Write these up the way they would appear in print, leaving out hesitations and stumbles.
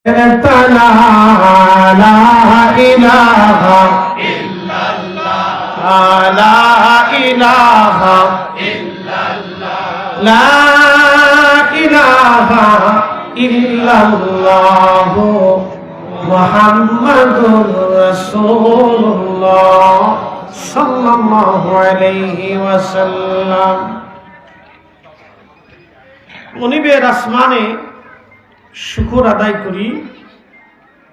لا إله إلا الله لا إله إلا الله لا إله إلا الله محمد رسول الله صلى الله عليه وسلم মনিবের আসমানে শুকর আদায় করি,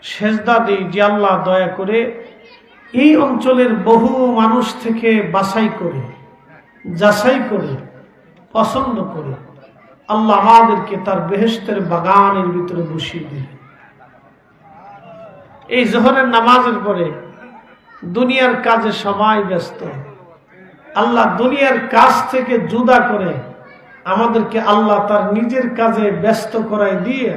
সেজদা দিই যে আল্লাহ দয়া করে এই অঞ্চলের বহু মানুষ থেকে বাছাই করে যাচাই করে পছন্দ করে আল্লাহ আমাদেরকে তার বেহেশতের বাগানের ভিতরে বসিয়ে দিলেন। এই জোহরের নামাজের পরে দুনিয়ার কাজে সবাই ব্যস্ত। আল্লাহ দুনিয়ার কাজ থেকে জুদা করে আমাদেরকে আল্লাহ তার নিজের কাজে ব্যস্ত করায় দিয়ে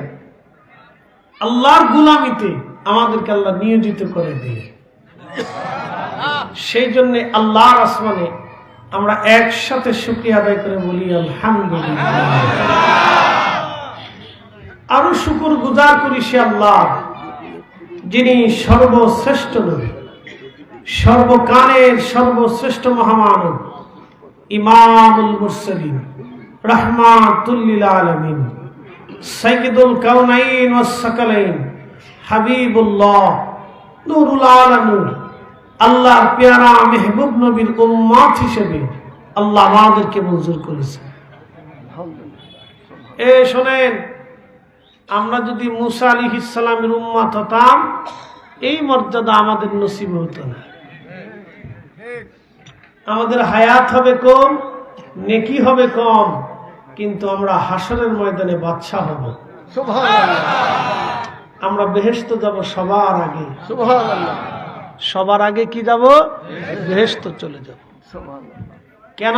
আল্লাহর গোলামিতে আমাদেরকে আল্লাহ নিয়োজিত করে দিয়ে, সেই জন্য আল্লাহর আসমানে আমরা একসাথে শুকরিয়া আদায় করে বলি আলহামদুলিল্লাহ। আরো শুকর গুজার করি সে আল্লাহ যিনি সর্বশ্রেষ্ঠ নবী, সর্বকালের সর্বশ্রেষ্ঠ মহামানব, ইমামুল মুরসালিন, রাহমাতুল লিল আলামিন, সাইয়্যিদুল কাউনাইন ওয়াস সাকালাইন, হাবিবুল্লাহ, নূরুল আলামিন, আল্লাহর পেয়ারা মেহবুব নবীর উম্মত হিসেবে আল্লাহ আমাদেরকে মঞ্জুর করেছেন। শোনেন, আমরা যদি মুসা আলাইহিস সালামের উম্মত হতাম এই মর্যাদা আমাদের নসিব হতো না। আমাদের হায়াত হবে কম, নেকি হবে কম, কিন্তু আমরা হাসরের ময়দানে বাদশা হব। আমরা বেহেশত যাব সবার আগে। সবার আগে কি যাব? বেহেশত চলে যাব। কেন?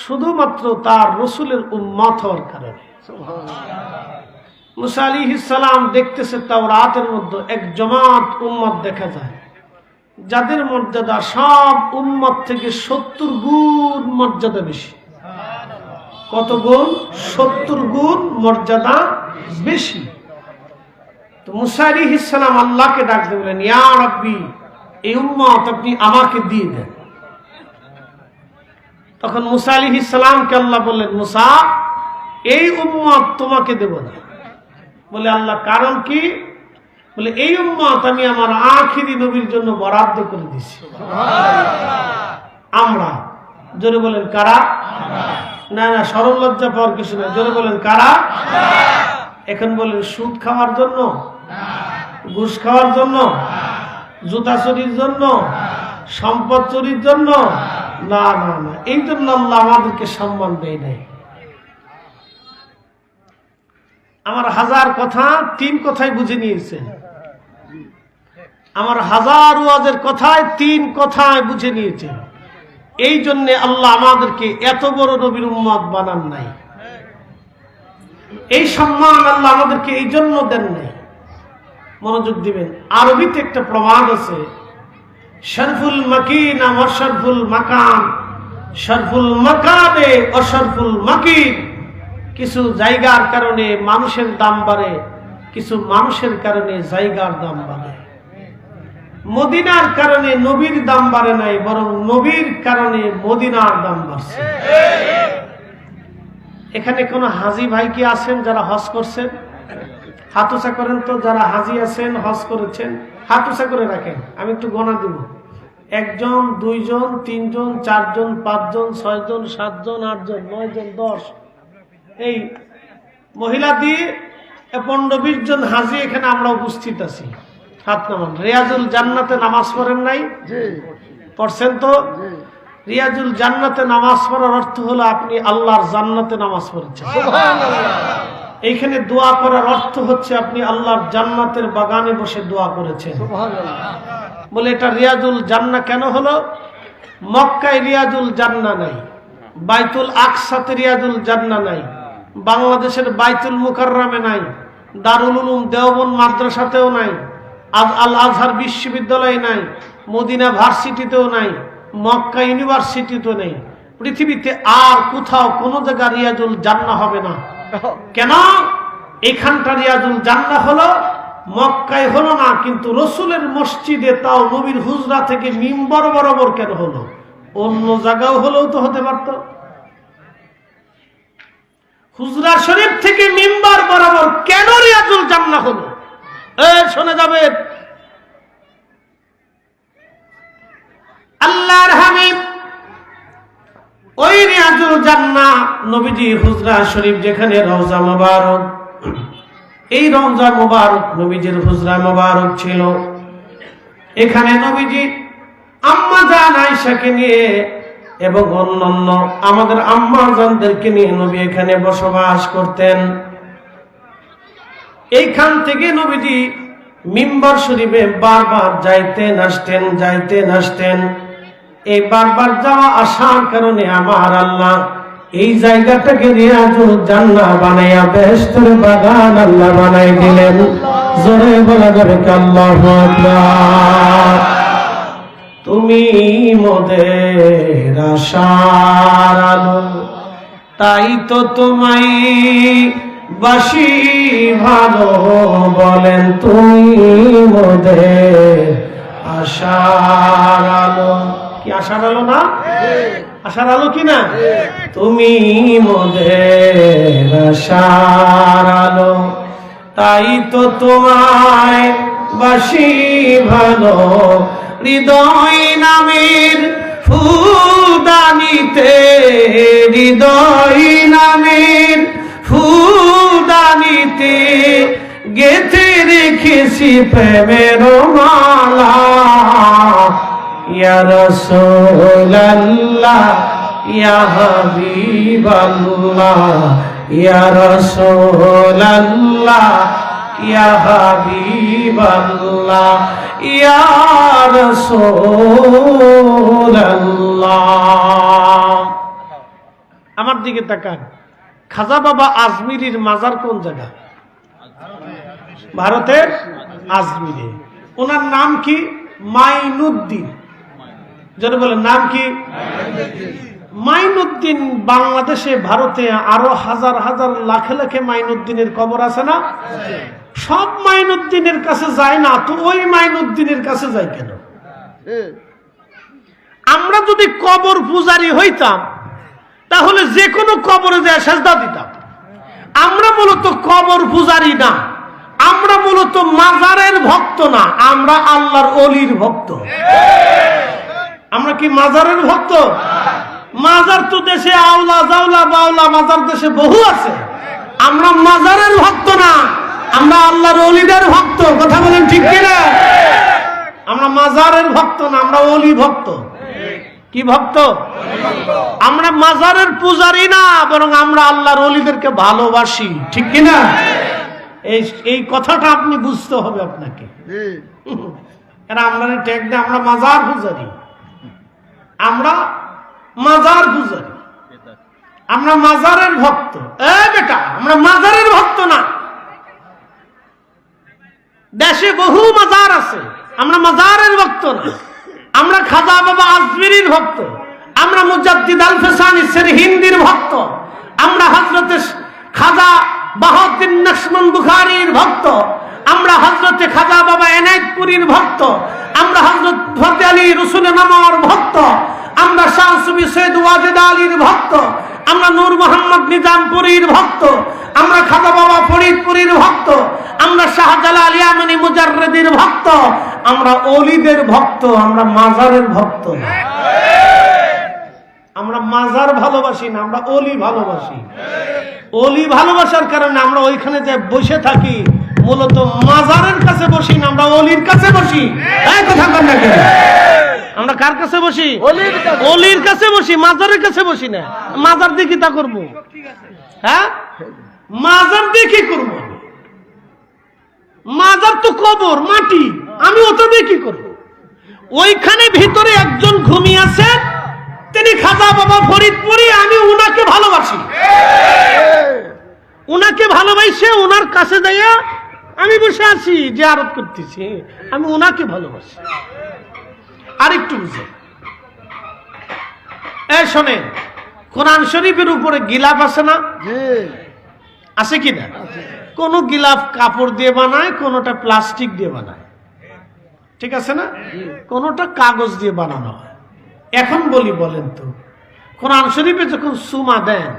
শুধুমাত্র তার রসুলের উম্মত হওয়ার কারণে। মুসা আলাইহিস সালাম দেখতেছে তাওরাতের মধ্যে এক জমাত উম্মত দেখা যায় যাদের মর্যাদা সব উম্মত থেকে 70 গুণ মর্যাদা বেশি। কত গুণ? 70 গুণ মর্যাদা বেশি। তো মুসা আলাইহিস সালাম আল্লাহকে ডাক দিয়ে বলেন, ইয়া রাব্বি, এই উম্মত আপনি আমাকে দিয়ে দেন। তখন মুসা আলাইহিস সালামকে আল্লাহ বললেন, মুসা, এই উম্মত তোমাকে দেব না। বলে আল্লাহ, কারণ কি? বলে এই উম্মত আমি আমার আখিরি নবীর জন্য বরাদ্দ করে দিছি। আমরা জোরে বলেন কারা? না না, শরম লজ্জা পাওয়ার কিছু না, জোরে বলেন কারা? এখন বলেন সুদ খাওয়ার জন্য, ঘুষ খাওয়ার জন্য, জুতা চুরির জন্য, সম্পদ চুরির জন্য? না না না, এই জন্য আল্লাহ আমাদেরকে সম্মান দেয় নাই। আমার হাজার কথা 3 কথায় বুঝে নিয়েছেন। আমার হাজার ওয়াজের কথায় 3 কথায় বুঝে নিয়েছেন। এই জন্য আল্লাহ আমাদেরকে এত বড় নবীর উম্মত বানান নাই। এই সম্মান আল্লাহ আমাদেরকে এই জন্য দেন নাই। মনোযোগ দিবেন, আরবিতে একটা প্রবাদ আছে, শরফুল মাকিন আর শরফুল মাকান, শরফুল মাকানে অশরফুল মাকিন। কিছু জায়গার কারণে মানুষের দাম বাড়ে, কিছু মানুষের কারণে জায়গার দাম বাড়ে। মদিনার কারণে নবীর দাম বাড়ে নাই, বরং নবীর কারণে মদিনার দাম বাড়ছে। এখানে কোন হাজি ভাই কি আছেন যারা হজ করছেন? হাত উঁচা করেন তো। যারা হাজি আছেন, হজ করেছেন, হাত উঁচা করে রাখেন। আমি একটু গণা দিব। 1 জন, 2 জন, 3 জন, 4 জন, 5 জন, 6 জন, 7 জন, 8 জন, 9 জন, 10, এই মহিলা দিয়ে 15-20 জন হাজি এখানে আমরা উপস্থিত আছি। হাত নামান। রিয়াজুল জান্নাতে নামাজ পড়েন নাই? পড়ছেন তো? রিয়াজুল জান্নাতে নামাজ পড়ার অর্থ হলো আপনি আল্লাহর জান্নাতে নামাজ পড়েছেন। এইখানে দোয়া করার অর্থ হচ্ছে আপনি আল্লাহর জান্নাতের বাগানে বসে দোয়া করেছেন। বলে এটা রিয়াজুল জান্নাহ কেন হলো? মক্কায় রিয়াজুল জান্নাহ নাই, বাইতুল আকসাতে রিয়াজুল জান্নাহ নাই, বাংলাদেশের বাইতুল মুকাররমে নাই, দারুল উলুম দেওবন্দ মাদ্রাসাতেও নাই, আল আজহার বিশ্ববিদ্যালয় নাই, মদিনা ভার্সিটিতেও নাই, মক্কা ইউনিভার্সিটিতেও নেই। পৃথিবীতে আর কোথাও কোনো জায়গা রিয়াজুল জান্নাহ হবে না। কেন? এখানটা রিয়াজুল জান্নাহ হলো মক্কায় হলো না, কিন্তু রসুলের মসজিদে, তাও নবীর হুজরা থেকে মিম্বর বরাবর কেন হলো? অন্য জায়গাও হলেও তো হতে পারত। হুজরা শরীফ থেকে মিম্বর বরাবর কেন রিয়াজুল জান্নাহ হলো? শোনা যাবে, আল্লাহর হাবিব ওই রিয়াজুল জান্নাহ নবীজি হুজরা শরীফ যেখানে রওজা মুবারক, এই রওজা মুবারক নবীজির হুজরা মুবারক ছিল। এখানে নবীজি আম্মা জান আয়েশাকে নিয়ে এবং অন্যান্য আমাদের আম্মা জানদেরকে নিয়ে নবী এখানে বসবাস করতেন। এইখান থেকে নবীজি মিম্বর শরীফে বারবার যাইতেন আসতেন। এই বারবার যাওয়া আসার কারণে আমার আল্লাহ এই জায়গাটাকে রিয়াজুল জান্নাহ বানাইয়া বেহেশতের বাগান আল্লাহ বানাই দিলেন। জোরে বলা যাবে আল্লাহু আকবার। তুমি মোদের আশার আলো, তাই তো তোমায় বাসি ভালো, বলেন তুমি মোদের আশার আলো। কি আশার আলো না? আশার আলো কি না? তুমি মোদের আশার আলো, তাই তো তোমায় বাসি ভালো। হৃদয় নামের ফুলদানিতে, হৃদয় নামের ফুলদানিতে গেঁথে রেখেছি প্রেমের মালা। ইয়া রাসূলুল্লাহ, ইয়া হাবিবাল্লাহ, ইয়া রাসূলুল্লাহ, ইয়া হাবিবাল্লাহ, ইয়া রাসূলুল্লাহ। আমার দিকে তাকান। খাজা বাবা আজমিরির মাজার কোন জায়গা? ভারতের আজমিরে। ওনার নাম কি? মাইনুদ্দিন। যারা বলেন নাম কি? মাইনুদ্দিন। বাংলাদেশে, ভারতে আরো হাজার হাজার লাখে লাখে মাইনুদ্দিনের কবর আছে না? সব মাইনুদ্দিনের কাছে যায় না, তো ওই মাইনুদ্দিনের কাছে যায় কেন? আমরা যদি কবর পূজারী হইতাম তাহলে যে কোনো কবরে যায় সেজদা দিতাম। আমরা মূলত কবর পূজারী না, আমরা মূলত মাজারের ভক্ত না, আমরা আল্লাহর ওলির ভক্ত। আমরা কি মাজারের ভক্ত? মাজার তো দেশে আওলা জাওলা বাউলা মাজার দেশে বহু আছে। আমরা মাজারের ভক্ত না, আমরা আল্লাহর ওলিদের ভক্ত। কথা বলেন ঠিক কিনা? আমরা মাজারের ভক্ত না, আমরা ওলি ভক্ত। কি ভক্ত? আমরা মাজারের পূজারী না, বরং আমরা আল্লাহর ওলিদেরকে ভালোবাসি। ঠিক কিনা? এই কথাটা আপনি বুঝতে হবে আপনাকে। আমরা ট্যাগ দেয় আমরা মাজার পূজারী, আমরা মাজার পূজারী, আমরা মাজারের ভক্ত। বেটা, আমরা মাজারের ভক্ত না। দেশে বহু মাজার আছে, আমরা মাজারের ভক্ত না। আমরা খাজা বাবা আজমিরির ভক্ত, আমরা মুজাদ্দিদ আল ফেসানি হিন্দির ভক্ত, আমরা হযরতে খাজা বাহাউদ্দিন নকশবন্দ বুখারীর ভক্ত, আমরা হযরতে খাজা বাবা এনায়েতপুরীর ভক্ত, আমরা হযরত ফতেহ আলী রসুল নামার ভক্ত, আমরা শাহ সুফি সৈয়দ ওয়াজেদ আলীর ভক্ত, আমরা নূর মোহাম্মদ নিজামপুরীর ভক্ত, আমরা খাজা বাবা ফরিদপুরীর ভক্ত, আমরা শাহজালাল ইয়ামানি মুজাররিদের ভক্ত, আমরা ওলিদের ভক্ত, আমরা মাজারের ভক্ত। আমরা মাজার ভালোবাসি না, আমরা ওলি ভালোবাসি। ওলি ভালোবাসার কারণে আমরা ওইখানে যে বসে থাকি, মূলত মাজারের কাছে বসি না, আমরা ওলির কাছে বসি। কথা বল না কেন? আমরা কার কাছে বসি? ওলির কাছে বসি, মাজারের কাছে বসি না। মাজার দিয়ে কি তা করবো? হ্যাঁ, মাজার দিয়ে কি করবো? মাজার তো কবর, মাটি, আমি ওটা দিয়ে কি করবো? ওইখানে ভিতরে একজন ঘুমিয়ে আছে, তিনি খাজা বাবা ফরিদপুরি, আমি উনাকে ভালোবাসি। উনাকে ভালোবাসে উনার কাছে যাইয়া আমি বসে আছি, জিয়ারত করতেছি, আমি উনাকে ভালোবাসি। আরেকটু বুঝে শোনেন, কোরআন শরীফের উপরে গিলাফ আছে না? আছে কি না? কোনো গিলাফ কাপড় দিয়ে বানায়, কোনোটা প্লাস্টিক দিয়ে বানায়, ঠিক আছে না? কোনোটা কাগজ দিয়ে বানানো হয়। এখন বলেন তো, কোরআন শরীফে যখন সুমা দেন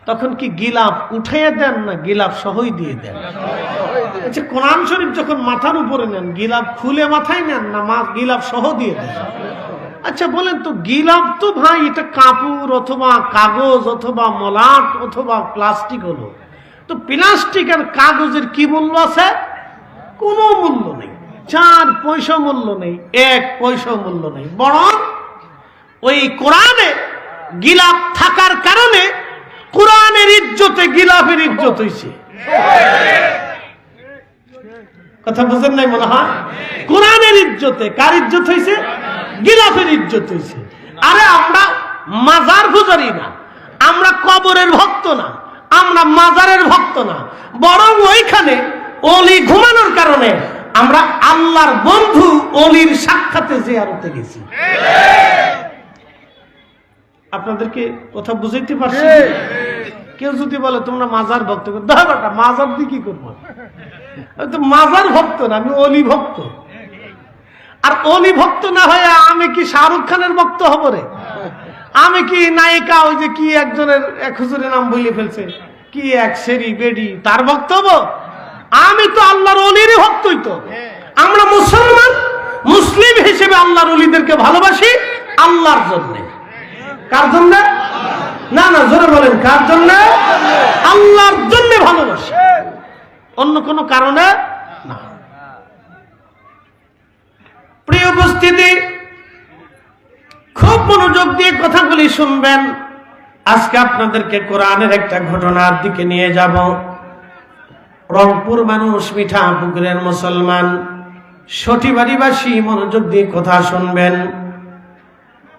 তখন কি গিলাফ উঠাইয়া দেন না গিলাফ সহই দিয়ে দেন? আচ্ছা, কোরআন শরীফ যখন মাথার উপরে নেন গিলাফ খুলে মাথায় নেন না গিলাফ সহ দিয়ে দেন? আচ্ছা বলেন তো, গিলাফ তো ভাই এটা কাপড় অথবা কাগজ অথবা মলাট অথবা প্লাস্টিক হলো, তো প্লাস্টিক আর কাগজের কি মূল্য আছে? কোনো মূল্য নেই, 4 পয়সা মূল্য নেই, 1 পয়সা মূল্য নেই। বরং ওই কোরআনে গিলাফ থাকার কারণে কোরআনের ইজ্জতে গিলাফের ইজ্জত হইছে। কথা বুঝেন নাই মনে হয়? কোরআনের ইজ্জতে কার ইজ্জত হইছে? গিলাফের ইজ্জত হইছে। আরে আমরা মাজার পূজারি না, আমরা কবরের ভক্ত না, আমরা মাজারের ভক্ত না, বরং ওইখানে ওলি ঘুমানোর কারণে আমরা আল্লাহর বন্ধু ওলির সাক্ষাতে জিয়ারতে গেছি। আপনাদেরকে কথা বুঝাইতে পারছি? কেউ যদি বলে তোমরা মাজার ভক্ত, দাঁড়াটা মাজার দিয়ে কি করবো? আমি তো মাজার ভক্ত না, আমি অলি ভক্ত। আর অলি ভক্ত না হয়ে আমি কি শাহরুখ খানের ভক্ত হব রে? আমি কি নায়িকা ওই যে কি একজনের এক হুজুরের নাম বলে ফেলছে কি এক সেরি বেডি, তার ভক্ত হব? আমি তো আল্লাহর অলিরই ভক্তই। তো আমরা মুসলমান, মুসলিম হিসেবে আল্লাহর অলিদেরকে ভালোবাসি আল্লাহর জন্য। কার জন্য? না না, জোরে বলেন, কার জন্য? আল্লাহর জন্য ভালোবাসি, অন্য কোনো কারণে না। প্রিয় উপস্থিতি, খুব মনোযোগ দিয়ে কথাগুলি শুনবেন। আজকে আপনাদেরকে কোরআনের একটা ঘটনার দিকে নিয়ে যাব। রংপুর মানুষ, মিঠা পুকুরের মুসলমান, সঠিবাড়িবাসী, মনোযোগ দিয়ে কথা শুনবেন।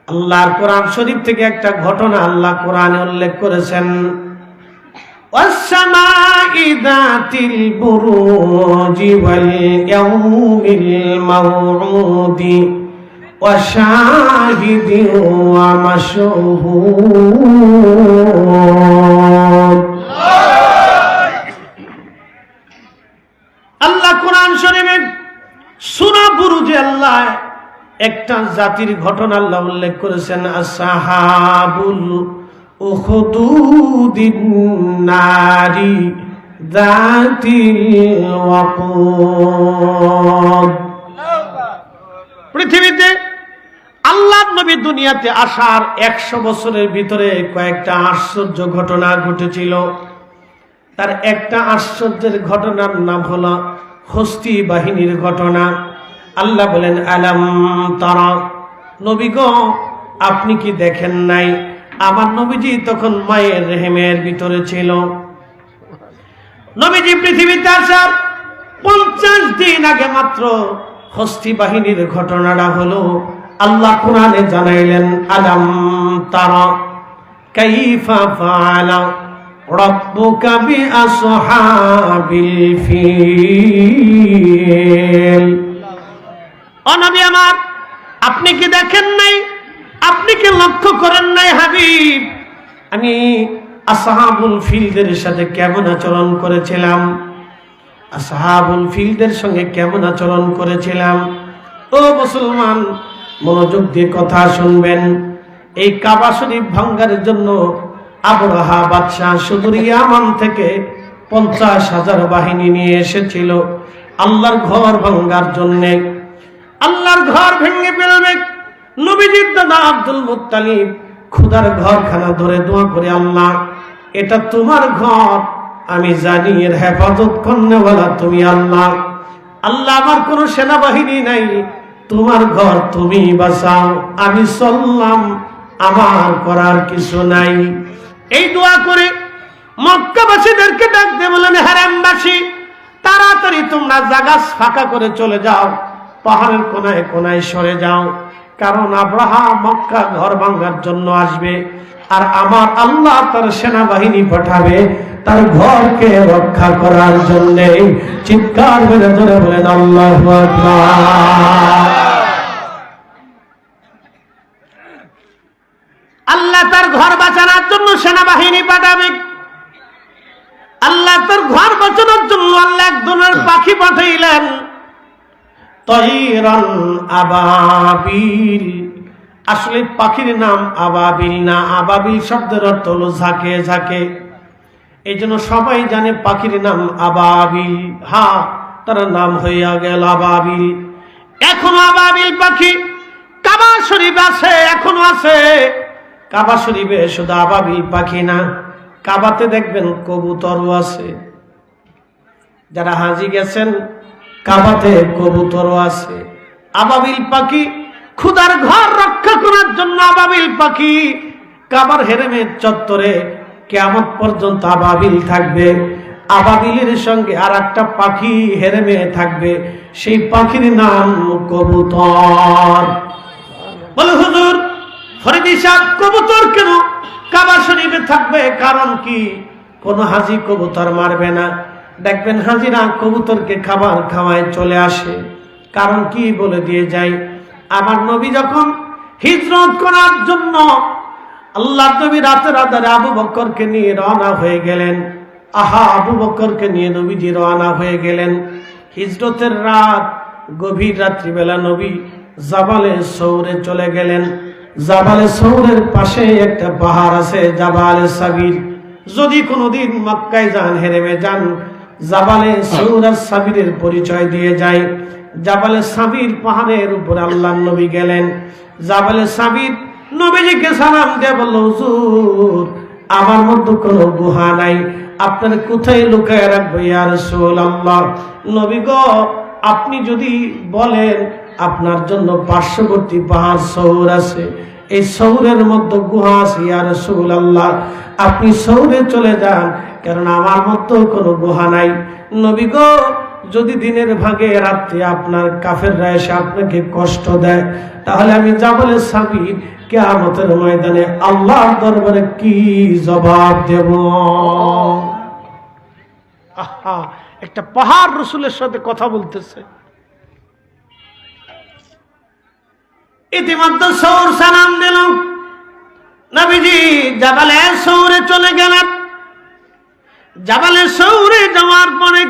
আল্লাহর কোরআন শরীফ থেকে একটা ঘটনা আল্লাহ কোরআনে উল্লেখ করেছেন। ওয়াস-সামাই যাতিল বুরুজি ওয়াল ইয়াউমিল মাউউদি ওয়া শাহিদিন ওয়া মাশহুদ। আল্লাহ কোরআন শরীফে সূরা বুরুজে আল্লাহ একটা জাতির ঘটনা আল্লাহ উল্লেখ করেছেন। আসহাবুল উখদুদিন নারি যাতিল ওয়াকুদ। পৃথিবীতে আল্লাহর নবী দুনিয়াতে আসার 100 বছরের ভিতরে কয়েকটা আশ্চর্য ঘটনা ঘটেছিল। তার একটা আশ্চর্যের ঘটনার নাম হলো হস্তি বাহিনীর ঘটনা। আল্লাহ বলেন, আলাম তারা, নবী গো আপনি কি দেখেন নাই? আমার নবীজি তখন মায়ের রেহেমের ভিতরে ছিল। নবীজি পৃথিবীতে আসার 50 দিন আগে মাত্র হস্তি বাহিনীর ঘটনাটা হলো। আল্লাহ কোরআনে জানাইলেন, আলাম তারা কাইফা ফাআলা রাব্বুকা বিআসহাবিল ফিল। ও নবী আমার, আপনি কি দেখেন নাই? আপনি কি লক্ষ্য করেন নাই হাবিব, আমি আসহাবুল ফিলদের সাথে কেমন আচরণ করেছিলাম? আসহাবুল ফিলদের সঙ্গে কেমন আচরণ করেছিলাম? ও মুসলমান, মনোযোগ দিয়ে কথা শুনবেন। এই কাবা শরীফ ভাঙ্গার জন্য আবরাহা বাদশাহ সুদূর ইয়ামান থেকে 50,000 বাহিনী নিয়ে এসেছিল আল্লাহর ঘর ভাঙ্গার জন্যে। আল্লাহর ঘর ভেঙে ফেলবে। নবীজির দাদা আব্দুল মুত্তালিব খুদার ঘরখানা ধরে দোয়া করে, আল্লাহ এটা তোমার ঘর, আমি জানি এর হেফাজত করনেওয়ালা তুমি আল্লাহ। আল্লাহ আমার কোনো সেনাবাহিনী নাই, তোমার ঘর তুমি বাঁচাও, আমি চললাম, আমার করার কিছু নাই। এই দোয়া করে মক্কাবাসীদেরকে ডাক দিয়ে বলেন, হারামবাসী তাড়াতাড়ি তোমরা জায়গা ফাঁকা করে চলে যাও, পাহাড়ের কোনায় কোনায় সরে যাও, কারণ আব্রাহা মক্কা ঘর ভাঙার জন্য আসবে, আর আমার আল্লাহ তার সেনাবাহিনী পাঠাবে তার ঘরকে রক্ষা করার জন্য। চিৎকার করে ধরে বলেন আল্লাহু আকবার। আল্লাহ তার ঘর বাঁচানোর জন্য সেনাবাহিনী পাঠাবে। আল্লাহ তার ঘর বাঁচানোর জন্য আল্লাহ এক ধরনের পাখি পাঠাইলেন, তয়রান আবাবিল। আসলে পাখির নাম আবাবিল না, আবাবিল শব্দের অর্থ হলো ঝাঁকে ঝাঁকে। এই জন্য সবাই জানে পাখির নাম আবাবিল। হ্যাঁ, তার নাম হইয়া গেল আবাবিল। এখনো আবাবিল পাখি কাবা শরীফ আছে, এখনো আছে। কাবা শরীফে শুধু আবাবিল পাখি না, কাবাতে দেখবেন কবুতরও আছে। যারা হাজি গেছেন কাবাতে কবুতরও আছে। আবাবিল পাখি খুদার ঘর রক্ষা করার জন্য আবাবিল পাখি কাবার হেরেমের চত্বরে কিয়ামত পর্যন্ত আবাবিল থাকবে। আবাবিলের সঙ্গে আর একটা পাখি হেরেমে থাকবে, সেই পাখির নাম কবুতর। বলে হুজুর ফরিদি সাহেব কবুতর কেন কাবা শরীফে থাকবে? কারণ কি? কোন হাজি কবুতর মারবে না। দেখবেন হাজিরা কবুতরকে খাবার খাওয়ায় চলে আসে। কারণ কি? বলে দিয়ে যায়। আমার নবী যখন হিজরত করার জন্য আল্লাহ নবী রাতের আধারে আবু বকরকে নিয়ে রওনা হয়ে গেলেন। আবু বকরকে নিয়ে নবীজি রওনা হয়ে গেলেন। হিজরতের রাত, গভীর রাত্রিবেলা নবী জাবালে সৌরে চলে গেলেন। জাবালে সৌরের পাশে একটা পাহাড় আছে, জাবালে সাবির। যদি কোনোদিন মক্কায় যান, হেরেমে যান, জাবালে সৌর আর সাবিরের পরিচয় দিয়ে যায়। জাবালে সাবির পাহাড়ের উপরে আল্লাহর নবী গেলেন। জাবালে সাবির নবীজিকে সালাম দিয়ে বলল, হুজুর আমার মধ্যে কোনো গুহা নাই, আপনার কোথায় লুকায় রাখবো ইয়া রাসূলুল্লাহ? নবী গো, আপনি যদি বলেন আপনার জন্য পার্শ্ববর্তী পাহাড় সৌর আছে, এই সৌরের মধ্যে গুহা আছে ইয়া রাসূলুল্লাহ, আপনি সৌরে চলে যান, কারণ আমার মধ্যে কোনো গুহা নাই। নবী গো, যদি দিনের ভাগে রাত্রে আপনার কাফেররা এসে আপনাকে কষ্ট দেয়, তাহলে আমি জাবালে সাবির কিয়ামতের ময়দানে আল্লাহর দরবারে কি জবাব দেব? একটা পাহাড় রাসূলের সাথে কথা বলতেছে। ইতিমধ্যে সৌর সালাম দিল। নবীজি জাবালে সৌরে চলে গেলেন। জাবালে সৌরে যাওয়ার পরে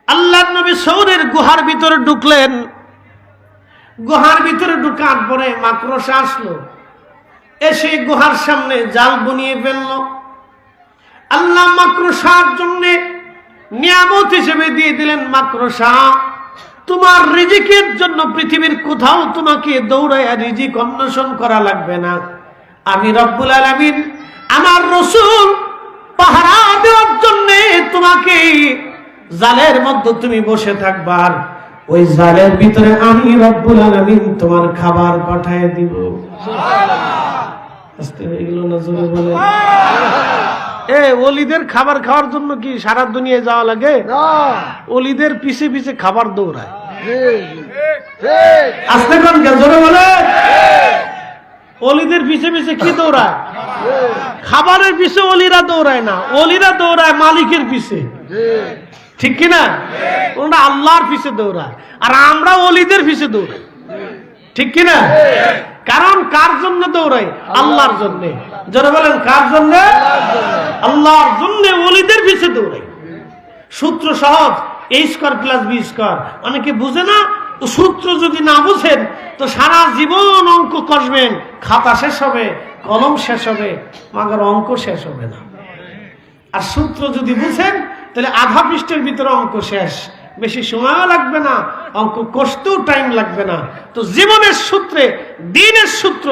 আল্লাহর নবী সৌরের গুহার ভিতরে ঢুকলেন। গুহার ভিতরে ঢুকার পরে মাকড়সা আসলো, এসে গুহার সামনে জাল বুনিয়ে ফেলল। আল্লাহ মাকড়সার জন্য নিয়ামত হিসেবে দিয়ে দিলেন, মাকড়সা তোমার রিজিকের জন্য পৃথিবীর কোথাও তোমাকে দৌড়াইয়া রিজিক অন্বেষণ করা লাগবে না। আমি রব্বুল আলামিন আমার রাসূল পাহারা দেওয়ার জন্য তোমাকে জালের মধ্যে তুমি বসে থাকবা, আর ওই জালের ভিতরে আমি রব্বুল আলামিন তোমার খাবার পাঠিয়ে দিব। সুবহানাল্লাহ। আস্তে হয়ে গেল না? জোরে বলে। ওলিদের খাবার খাওয়ার জন্য কি সারা দুনিয়ায় যাওয়া লাগে? ওলিদের পিছে পিছে খাবার দৌড়ায়। আস্তে কোন জোরে বলে। ওলিদের পিছে পিছে কি দৌড়ায়? খাবারের পিছে ওলিরা দৌড়ায় না, ওলিরা দৌড়ায় মালিকের পিছে। ঠিক কিনা? ওরা আল্লাহর পিছে দৌড়ায়, আর আমরা ওলিদের পিছে দৌড়াই। ঠিক কিনা? কারণ কার জন্য দৌড়াই? আল্লাহর জন্য। যারা বলেন কার জন্য? আল্লাহর জন্য ওলিদের পিছে দৌড়াই। সূত্র সহজ, a square plus b square. অনেকে বুঝে না, তো সূত্র যদি না বুঝেন তো সারা জীবন অঙ্ক কষবেন, খাতা শেষ হবে, কলম শেষ হবে, মাগার অঙ্ক শেষ হবে না। আর সূত্র যদি বুঝেন তাহলে আধা পৃষ্ঠের ভিতরে অঙ্ক শেষ, বেশি সময়ও লাগবে না, অঙ্ক কষতেও টাইম লাগবে না। তো জীবনের সূত্রে, দ্বীনের সূত্র,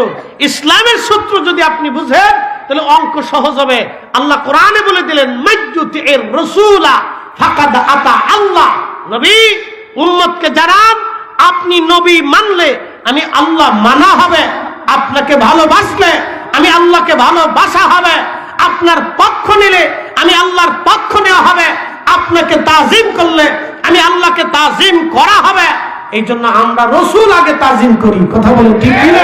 ইসলামের সূত্র যদি আপনি বুঝেন তাহলে অঙ্ক সহজ হবে। আল্লাহ কোরআনে বলে দিলেন, মাইয়ুতির রাসূলা ফাকাদ আতা আল্লাহ। নবী উম্মতকে জানান, আপনি নবী মানলে আমি আল্লাহ মানা হবে, আপনাকে ভালোবাসলে আমি আল্লাহকে ভালোবাসা হবে, আপনার পক্ষ নিলে আমি আল্লাহর পক্ষ নেওয়া হবে, আপনাকে তাজিম করলে আমি আল্লাহকে তাজিম করা হবে। এই জন্য আমরা রাসূল আগে তাজিম করি। কথা বলে ঠিক কি না?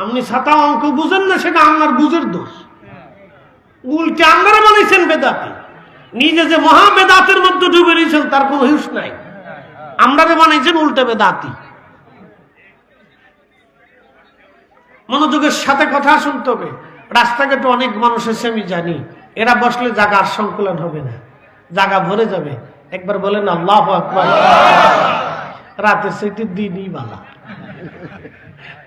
আপনি ছাতা অঙ্ক বুঝেন না, সেটা আপনার বুঝের দোষ। উল্টে আপনারা বানাইছেন বেদাতি। নিজে যে মহা বেদাতের মধ্যে ডুবে রয়েছেন তার কোনো হুঁশ নাই। আপনারা বানাইছেন উল্টে বেদাতি। মনোযোগের সাথে কথা শুনতে হবে। রাস্তাঘাটে অনেক মানুষ এসে আমি জানি, এরা বসলে জায়গা আর সংকুলন হবে না, জায়গা ভরে যাবে। একবার বলেন আল্লাহু আকবার। রাতের সেটি দিনই বালা,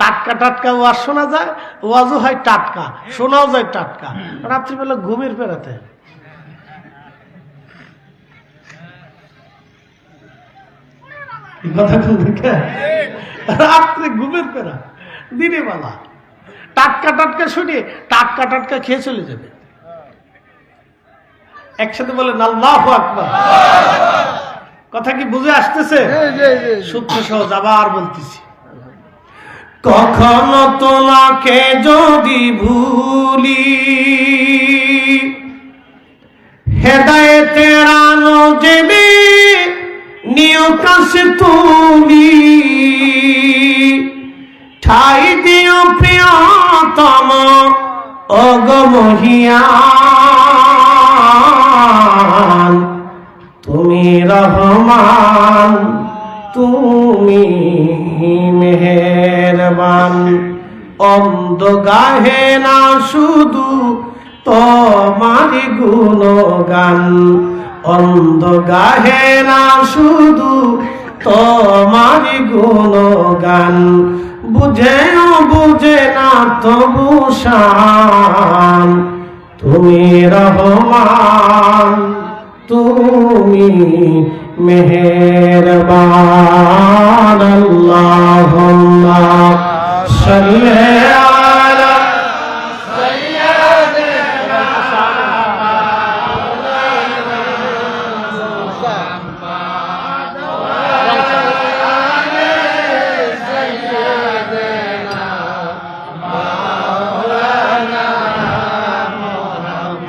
টাটকা টাটকা ওয়াজ শোনা যায়, ওয়াজও হয় টাটকা, শোনাও যায় টাটকা। রাত্রিবেলা ঘুমের পেরাতে রাত্রে ঘুমের পেরা, দিনে বেলা টাটকা টাটকা শুনে টাটকা টাটকা খেয়ে চলে যাবে। একসাথে বলেন আল্লাহু আকবার। কথা কি বুঝে আসতেছে? সূত্র সহজ আবার বলতেছি। কখনো তোমাকে যদি ভুলি, হেদায়েতের আলো জেলে নিও কাছে তুমি, ঠাই দিও প্রিয়তম অগমহিয়ান, তুমি রহমান তুমি মেহেরবান। অন্ধ গাহে না শুধু তোমারি গুণগান, অন্ধ গাহে না শুধু তোমারি গুণগান, বুঝেও বুঝে না তবু শান, তুমি রহমান তুমি মেহেরবান। আল্লাহুম্মা সাল্লি আলা সাইয়্যিদিনা মুহাম্মাদ ওয়া আলি সাইয়্যিদিনা মাওলানা মুহাম্মদ।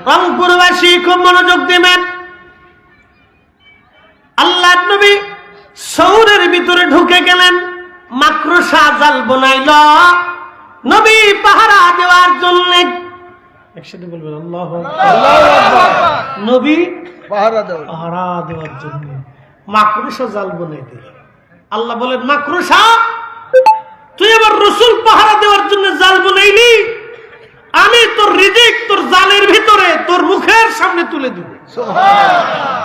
রংপুরবাসী খুব মনোযোগ দিবেন। আল্লাহর নবী শহরের ভিতরে ঢুকে গেলেন, মাকড়সা জাল বানাইল নবী পাহারা দেওয়ার জন্য। একসাথে বলবেন আল্লাহু আকবার। নবী পাহারা দেওয়ার জন্য মাকড়সা জাল বানাই দিল। আল্লাহ বলেন, মাকড়সা তুই আবার রাসূল পাহারা দেওয়ার জন্য জাল বানাইলি, আমি তোর রিজিক তোর জালের ভিতরে তোর মুখের সামনে তুলে দিব। সুবহানাল্লাহ।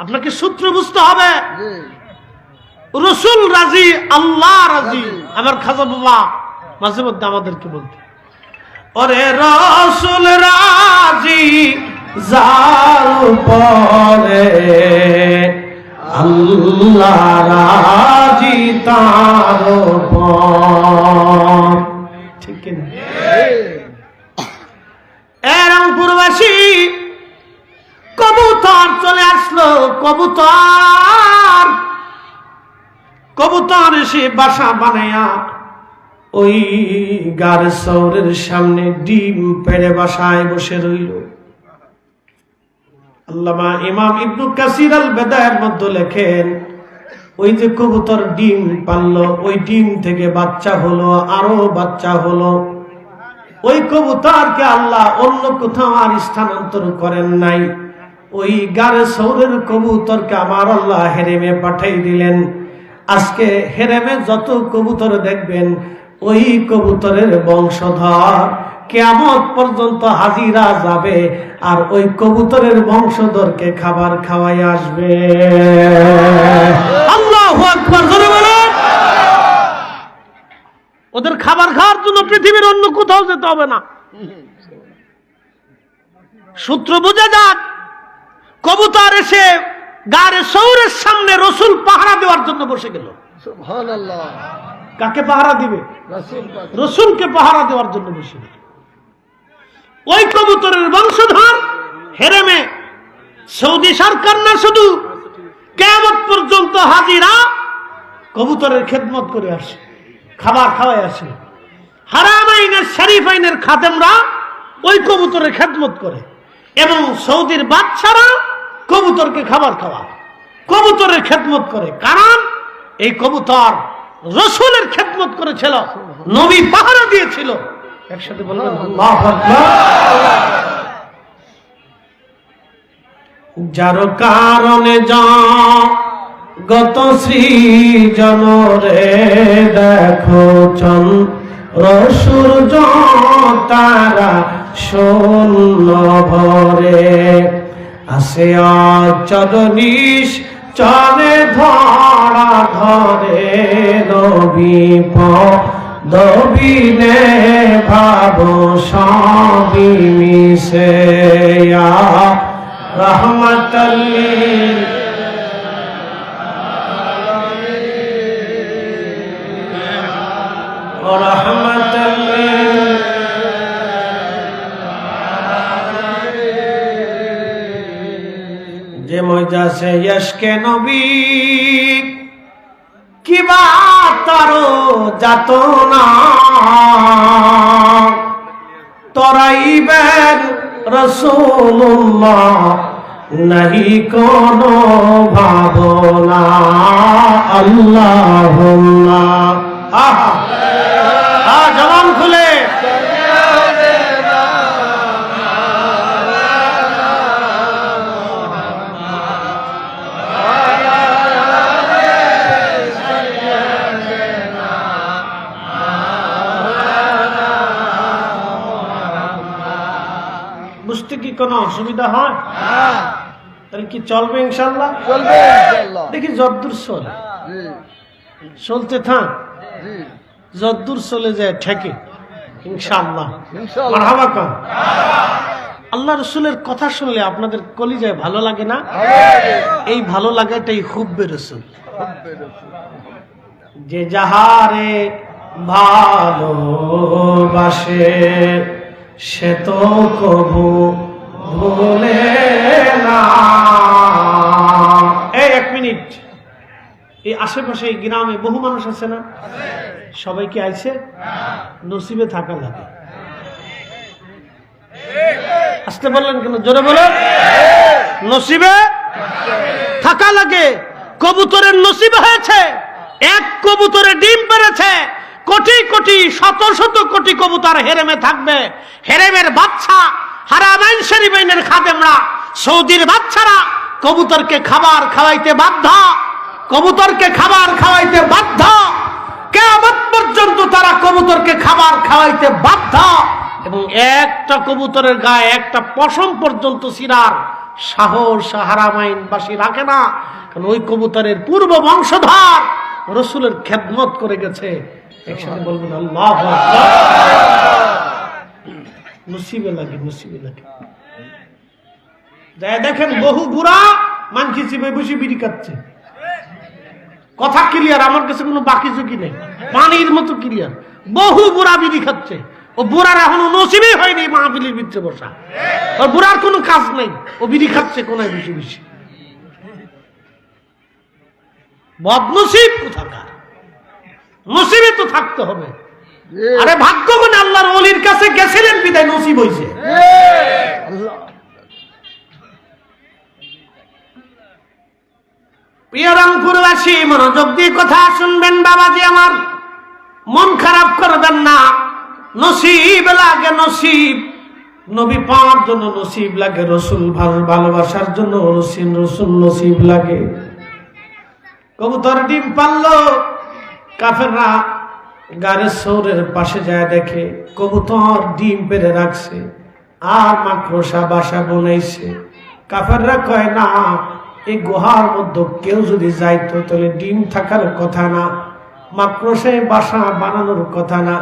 আপনাকে সূত্র বুঝতে হবে। রাসূল রাজি, আল্লাহ রাজি। আমার খাজা বাবা মাঝে মধ্যে আমাদেরকে বলতে, ওরে রাসূল রাজি যার উপরে, আল্লাহ রাজি তার উপর। ঠিক কি না? রংপুরবাসী কবুতর চলে আসলো। কবুতর এসে বাসা বানায়া ওই গার শহরের সামনে ডিম পেড়ে বাসায় বসে রইল। আল্লামা ইমাম ইবনে কাসির আল বেদায়ের মধ্যে লেখেন, ওই যে কবুতর ডিম পারলো, ওই ডিম থেকে বাচ্চা হলো, আরো বাচ্চা হলো। ওই কবুতরকে আল্লাহ অন্য কোথাও আর স্থানান্তর করেন নাই। ওই গারে সৌরের কবুতরকে আমার আল্লাহ হেরেমে পাঠাই দিলেন। আজকে হেরেমে যত কবুতর দেখবেন, ওই কবুতরের বংশধর কিয়ামত পর্যন্ত হাজিরা যাবে, আর ওই কবুতরের বংশধরকে খাবার খাওয়াই আসবে। আল্লাহু আকবার জোরে বলেন। ওদের খাবার খাওয়ার জন্য পৃথিবীর অন্য কোথাও যেতে হবে না। সূত্র বোঝা যাক, কবুতর এসে গারে শহরের সামনে রাসূল পাহারা দেওয়ার জন্য বসে গেল। সুবহানাল্লাহ। কাকে পাহারা দিবে? রাসূলকে পাহারা দেওয়ার জন্য বসে গেল। ওই কবুতরের বংশধর হেরেমে সৌদি সরকার না শুধু কিয়ামত পর্যন্ত হাজিরা কবুতরের খেদমত করে আসে, খাবার খাওয়াই আসে। হারামাইনের শরীফাইনের খাদেমরা ওই কবুতরের খেদমত করে, এবং সৌদির বাদশারা কবুতরকে খাবার খাওয়ায়, কবুতরের খেদমত করে। কারণ এই কবুতর রাসূলের খেদমত করেছিল, নবী পাহারা দিয়েছিল। একসাথে বলবেন আল্লাহু আকবার। যার কারণে গত সৃজন রে দেখো রসূল তারা শূন্য ভরে আসে চরণিস চলে ধরা ধরে নবী দবিনে ভাব সবই মিশে রহমতুল লিল রহমতুল লিল যে মজা সে ইশকে নবী কি বাত তারো যাত না তরাইবেন রাসূলুল্লাহ নাহি কোনো ভাবনা আল্লাহুম্মা আহা জবান খুলে বুঝতে কি কোনো অসুবিধা হয়? তাহলে কি চলবে? ইনশাআল্লাহ চলবে। দেখি যদ্দূর চলে চলতে থাক, যদ্দূর চলে যায় ঠেকে ইনশাআল্লাহ। মারহাবা কর। আল্লাহ রসুলের কথা শুনলে আপনাদের কলিজায় ভালো লাগে না? এই ভালো লাগাটাই হুব্বে রসুল। যে যাহারে ভালোবাসে সে তো কবু ভুলে না। এই এক মিনিট, এই আশেপাশে এই গ্রামে বহু মানুষ আছে না? সবাই কি আইছে? নসিবে থাকা লাগে। আসতে বললেন কেন? জোরে বলেন। নসিবে থাকা লাগে। কবুতরের নসিবে হয়েছে, এক কবুতরে ডিম পেড়েছে, কোটি কোটি শত শত কোটি কবুতর হেরেমে থাকবে। হেরেমের বাচ্চা হারামাইন শরীফের খাদেমরা, সৌদির বাচ্চারা কবুতরকে খাবার খাওয়াইতে বাধ্য, কবুতরকে খাবার খাওয়াইতে বাধ্য। কিয়ামত পর্যন্ত তারা কবুতরকে খাবার খাওয়াইতে বাধ্য। এবং একটা কবুতরের গায়ে একটা পশম পর্যন্ত ছিঁড়ার সাহস হারামাইনবাসী রাখে না, কারণ ওই কবুতরের পূর্ব বংশধর রসুলের খেদমত করে গেছে। একসাথে বলবেন আল্লাহু আকবার। নসিবে লাগে, নসিবে লাগে। যাই দেখেন বহু বুড়া মানকি চিপে বসে বিড়ি খাচ্ছে। কথা ক্লিয়ার, আমার কাছে কোনো বাকি ঝুঁকি নেই, পানির মতো ক্লিয়ার। বহু বুড়া বিড়ি খাচ্ছে। ও বুড়ার এখনো নসিবেই হয়নি মাহফিলের ভিতরে বসা। ওর বুড়ার কোনো কাজ নেই, ও বিড়ি খাচ্ছে কোনায় বেশি বেশি। বদনসিব কোথাকার। নসিবে তো থাকতে হবে। আরে ভাগ্য গুণে আল্লাহর ওলির কাছে গেছিলেন বিদায় নসিব হইছে। প্রিয় রংপুরবাসী, মনোযোগ দিয়ে কথা শুনবেন বাবাজি আমার, মন খারাপ করবেন না। নসিব লাগে, নসিব। নবী পাওয়ার জন্য নসিব লাগে, রসুল ভালোবাসার জন্য রসুল নসিব লাগে। কবুতর ডিম পারলো, কাফেররা গাড়ির সৌরের পাশে যায় দেখে কবুতর ডিম পেড়ে রাখছে আর মাকড়সা বাসা বনাইছে। কাফেররা কয় না, এই গুহার মধ্যে কেউ যদি যাইতো তাহলে ডিম থাকার কথা না, মাকড়সায় বাসা বানানোর কথা না।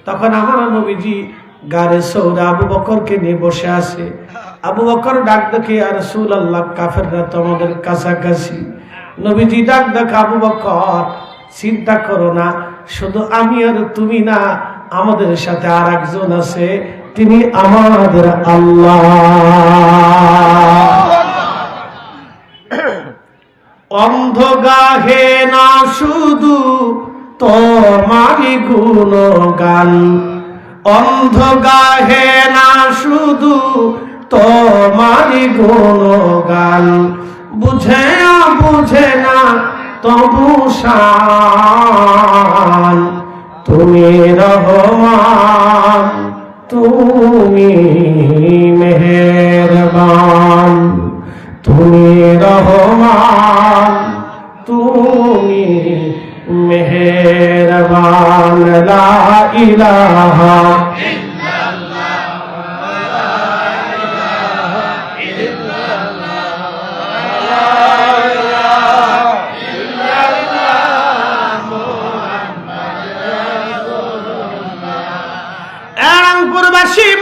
তখন আমার নবীজি গাড়ির সৌরে আবু বকরকে নিয়ে বসে আছে। আবু বকর ডাক দেখে, আর রাসূলুল্লাহ, কাফেররা তো আমাদের কাছাকাছি। নবীজি ডাক দেখ, আবু বকর চিন্তা করো না, শুধু আমি আর তুমি না, আমাদের সাথে আর একজন আছে, তিনি আমাদের আল্লাহ। অন্ধ গাহে না শুধু তোমারই গুণগান, অন্ধ গাহে না শুধু তোমারই গুণগান, বুঝে বুঝে না তবু শান, তুমি রহমান, তুমি মেহেরবান, তুমি রহমান, তুমি মেহেরবান লা ইলাহা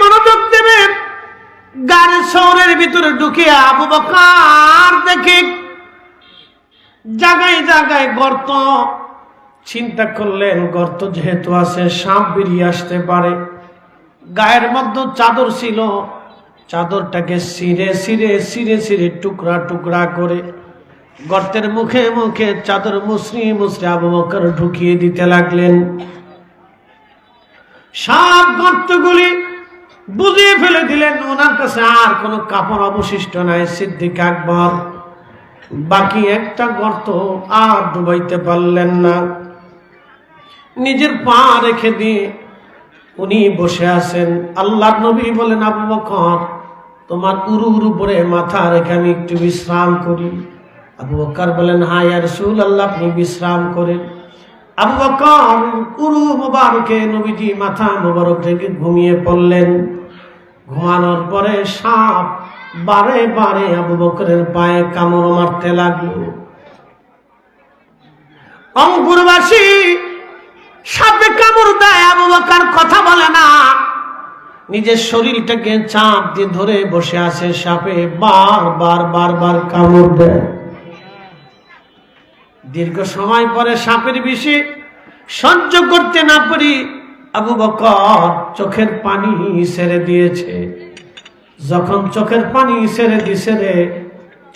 মনোযোগ দেবেন। গাড়ি শহরের ভিতরে ঢুকে আবু বকর দেখে জায়গায় জায়গায় গর্ত। চিন্তা করলেন গর্ত যেহেতু আছে সাপ বেরিয়ে আসতে পারে। গায়ের মধ্যে চাদর ছিল, চাদরটাকে ছিঁড়ে ছিঁড়ে ছিঁড়ে ছিঁড়ে টুকরা টুকরা করে গর্তের মুখে মুখে চাদর মুসরি মুসরি আবু বকর ঢুকিয়ে দিতে লাগলেন। সব গর্তগুলি বুঝিয়ে ফেলে দিলেন। ওনার কাছে আর কোনো কাপড় অবশিষ্ট নাই। সিদ্দিক আকবর বাকি একটা গর্ত আর ডুবাইতে পারলেন না। নিজের পা রেখে দিয়ে উনি বসে আছেন। আল্লাহর নবী বলেন, আবু বকর তোমার উরুর উপরে মাথা রেখে আমি একটু বিশ্রাম করি। আবু বকর বলেন, হ্যাঁ ইয়া রাসূলুল্লাহ, আপনি বিশ্রাম করেন। আবু বকর উরু মোবারকে নবীজি মাথা মোবারক রেখে ঘুমিয়ে পড়লেন। ঘুমানোর পরে সাপ বারে বারে আবু বকরের পায়ে কামড় মারতে লাগলো। অঙ্কুরবাসী সাপে কামড় দেয়, আবু বকর কথা বলে না, নিজের শরীরটাকে চাপ দিয়ে ধরে বসে আছে। সাপে বারবার বারবার কামড় দেয়। দীর্ঘ সময় পরে সাপের বিষে সহ্য করতে না পারি আবু বকর চোখের পানি ছেড়ে দিয়েছে। যখন চোখের পানি ছেড়ে দিছে রে,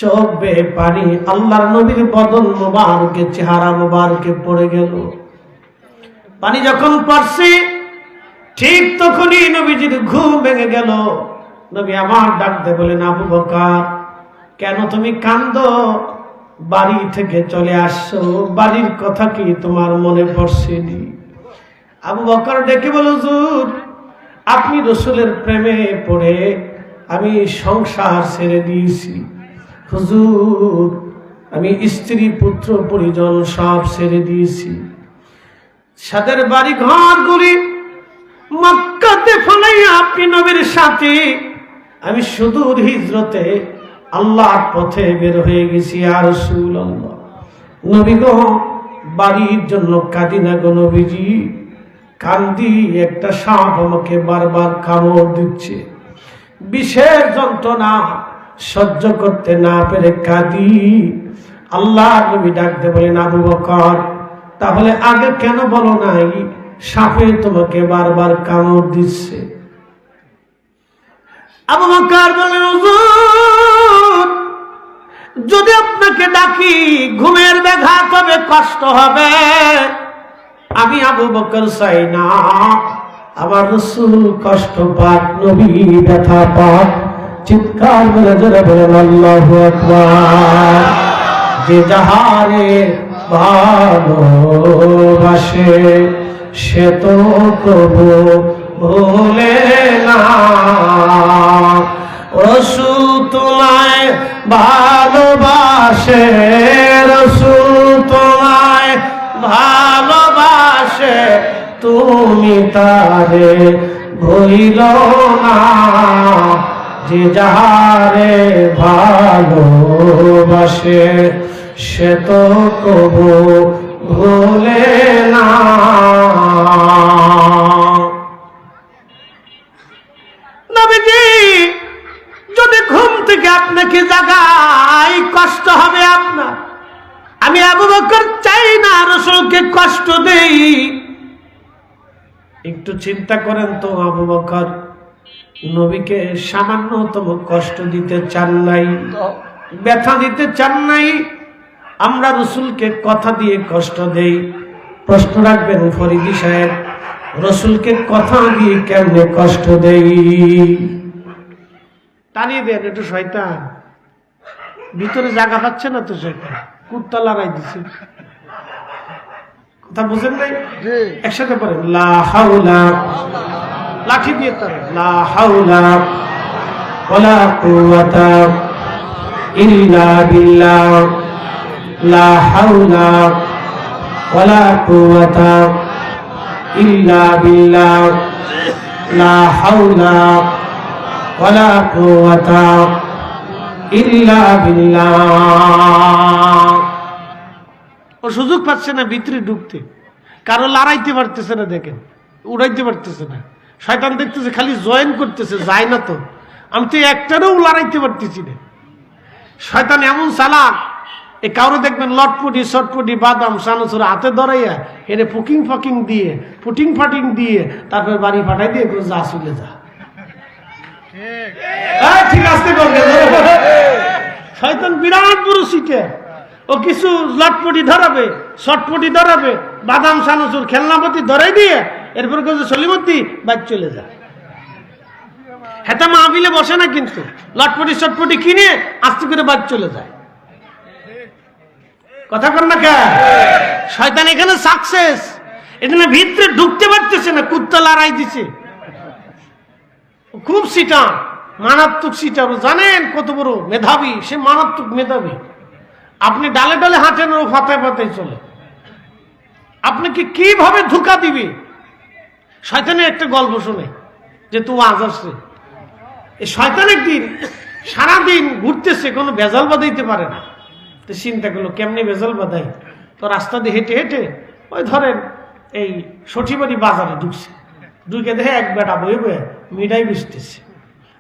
চোখ বেয়ে পানি আল্লাহর নবীর বদন মোবারকে চেহারা মোবারকে পড়ে গেল। পানি যখন পড়ছে ঠিক তখনই নবীজির ঘুম ভেঙে গেল। নবী আমার ডাকতে বলেন, আবু বকর কেন তুমি কান্দো? বাড়ি থেকে চলে আসছো, বাড়ির কথা কি তোমার মনে পড়ছেনি? আবু বকর ডেকে বল, হুজুর আপনি রাসূলের প্রেমে পড়ে আমি সংসার ছেড়ে দিয়েছি। হুজুর আমি স্ত্রী পুত্র পরিজন সব ছেড়ে দিয়েছি। সাদের বাড়ি ঘরগুলি মক্কাতে ফলাইয়া আপনি নবীর সাথে আমি সুদূর হিজরতে আল্লাহর পথে বের হয়ে গেছি। ইয়া রাসূলুল্লাহ, নবী গো বাড়ির জন্য কাঁদি না গো নবীজি, কান্দি একটা সাপ আমাকে বারবার কামড় দিচ্ছে, বিষের যন্ত্রণা সহ্য করতে না পেরে কাঁদি। আল্লাহ নবী ডাকতে বলেন, আবু বকর তাহলে আগে কেন বলো নাই সাপে তোমাকে বারবার কামড় দিচ্ছে? আবু বকর বলেন, হুজুর যদি আপনাকে ডাকি ঘুমের ব্যাঘাত হবে, কষ্ট হবে। আমি আবু বকর চাই না আমার রাসূল কষ্ট পাক, নবী ব্যথা পাক। চিৎকার করে জোরে বলেন আল্লাহু আকবার। যে যাহারে ভালোবাসে সে তো কবু ভুলে না। রাসূল তোমায় ভালোবাসে, রাসূল তোমায় ভালোবাসে, তুমি তারে ভুলিল না। যে যাহারে ভালোবাসে সে তো কবু ভুলে না। নবীজি যদি ঘুম থেকে আপনাকে জাগাই কষ্ট হবে আপনার। আমি আবু বকর চাই না রাসূলকে কষ্ট দেই। একটু চিন্তা করেন তো, আবু বকর নবীকে সামান্যতম কষ্ট দিতে চান নাই, ব্যথা দিতে চান নাই। আমরা রাসূলকে কথা দিয়ে কষ্ট দেই। প্রশ্ন রাখবেন ফরিদি সাহেব, রাসূলকে কথা দিয়ে কেমনে কষ্ট দেই? টানিয়ে দেন একটু, শয়তান ভিতরে জায়গা পাচ্ছে না তো, শয়তান কুত্তা লড়াই দিছে। কথা বুঝেন নাই? একসাথে পড়েন, লা হাওলা, লাঠি দিয়ে তার, লা হাওলা ওয়ালা কুওয়াতা ইল্লা বিল্লাহ, লা হাওলা ওয়ালা কুওয়াতা ইল্লা বিল্লাহ লা হাওলা ওয়ালা কুওয়াতা ইল্লা বিল্লাহ। ও সুযোগ পাচ্ছে না ভিতরে ঢুকতে, কারো লড়াইতে পারতেছে না, দেখেন উড়াইতে পারতেছে না। শয়তান দেখতেছে খালি জয়েন করতেছে, যায় না তো। আমি তো একটারও লড়াইতে পারতেছি না। শয়তান এমন চালাক, এ কাউরে দেখবেন লটপটি শটপটি বাদাম সানুসুর হাতে ধরাইয়া এনে পুকিং ফাকিং দিয়ে পুটিং ফাটিং দিয়ে তারপর বাড়ি পাঠাই দিয়ে যা চলে যা। ঠিক আছে, শয়তান বিরাট বড় শিখে। ও কিছু লটপটি ধরাবে, শটপটি ধরাবে, বাদাম সানুসুর খেলনাপতি ধরাই দিয়ে এরপর সলিমতি বাদ চলে যায়। হেতা মাহফিলে বসে না, কিন্তু লটপটি শটপটি কিনে আস্তে করে বাদ চলে যায়। কথা কর না কে? শয়তান এখানে সাকসেস, এখানে ভিতরে ঢুকতে পারতেছে না, কুত্তা লড়াই দিছে। খুব সিটার, মারাত্মক সিটার। জানেন কত বড় মেধাবী সে, মারাত্মক মেধাবী। আপনি ডালে ডালে হাঁটেন, ও ফাতায় ফাতায় চলে। আপনাকে কিভাবে ধোঁকা দিবে? শয়তানের একটা গল্প শুনে যে তু আজ আসছে, এই শয়তান একদিন সারাদিন ঘুরতেছে, কোনো ভেজাল বাঁধাইতে পারে না। তো চিন্তা করলো কেমনি ভেজাল বাঁধাই। তো রাস্তা দিয়ে হেঁটে হেঁটে ওই ধরেন এই সঠিবাড়ি বাজারে ঢুকছে। ঢুকে দেখে এক বেটা বয়ে বয়ে মিঠাই বেচতেছে।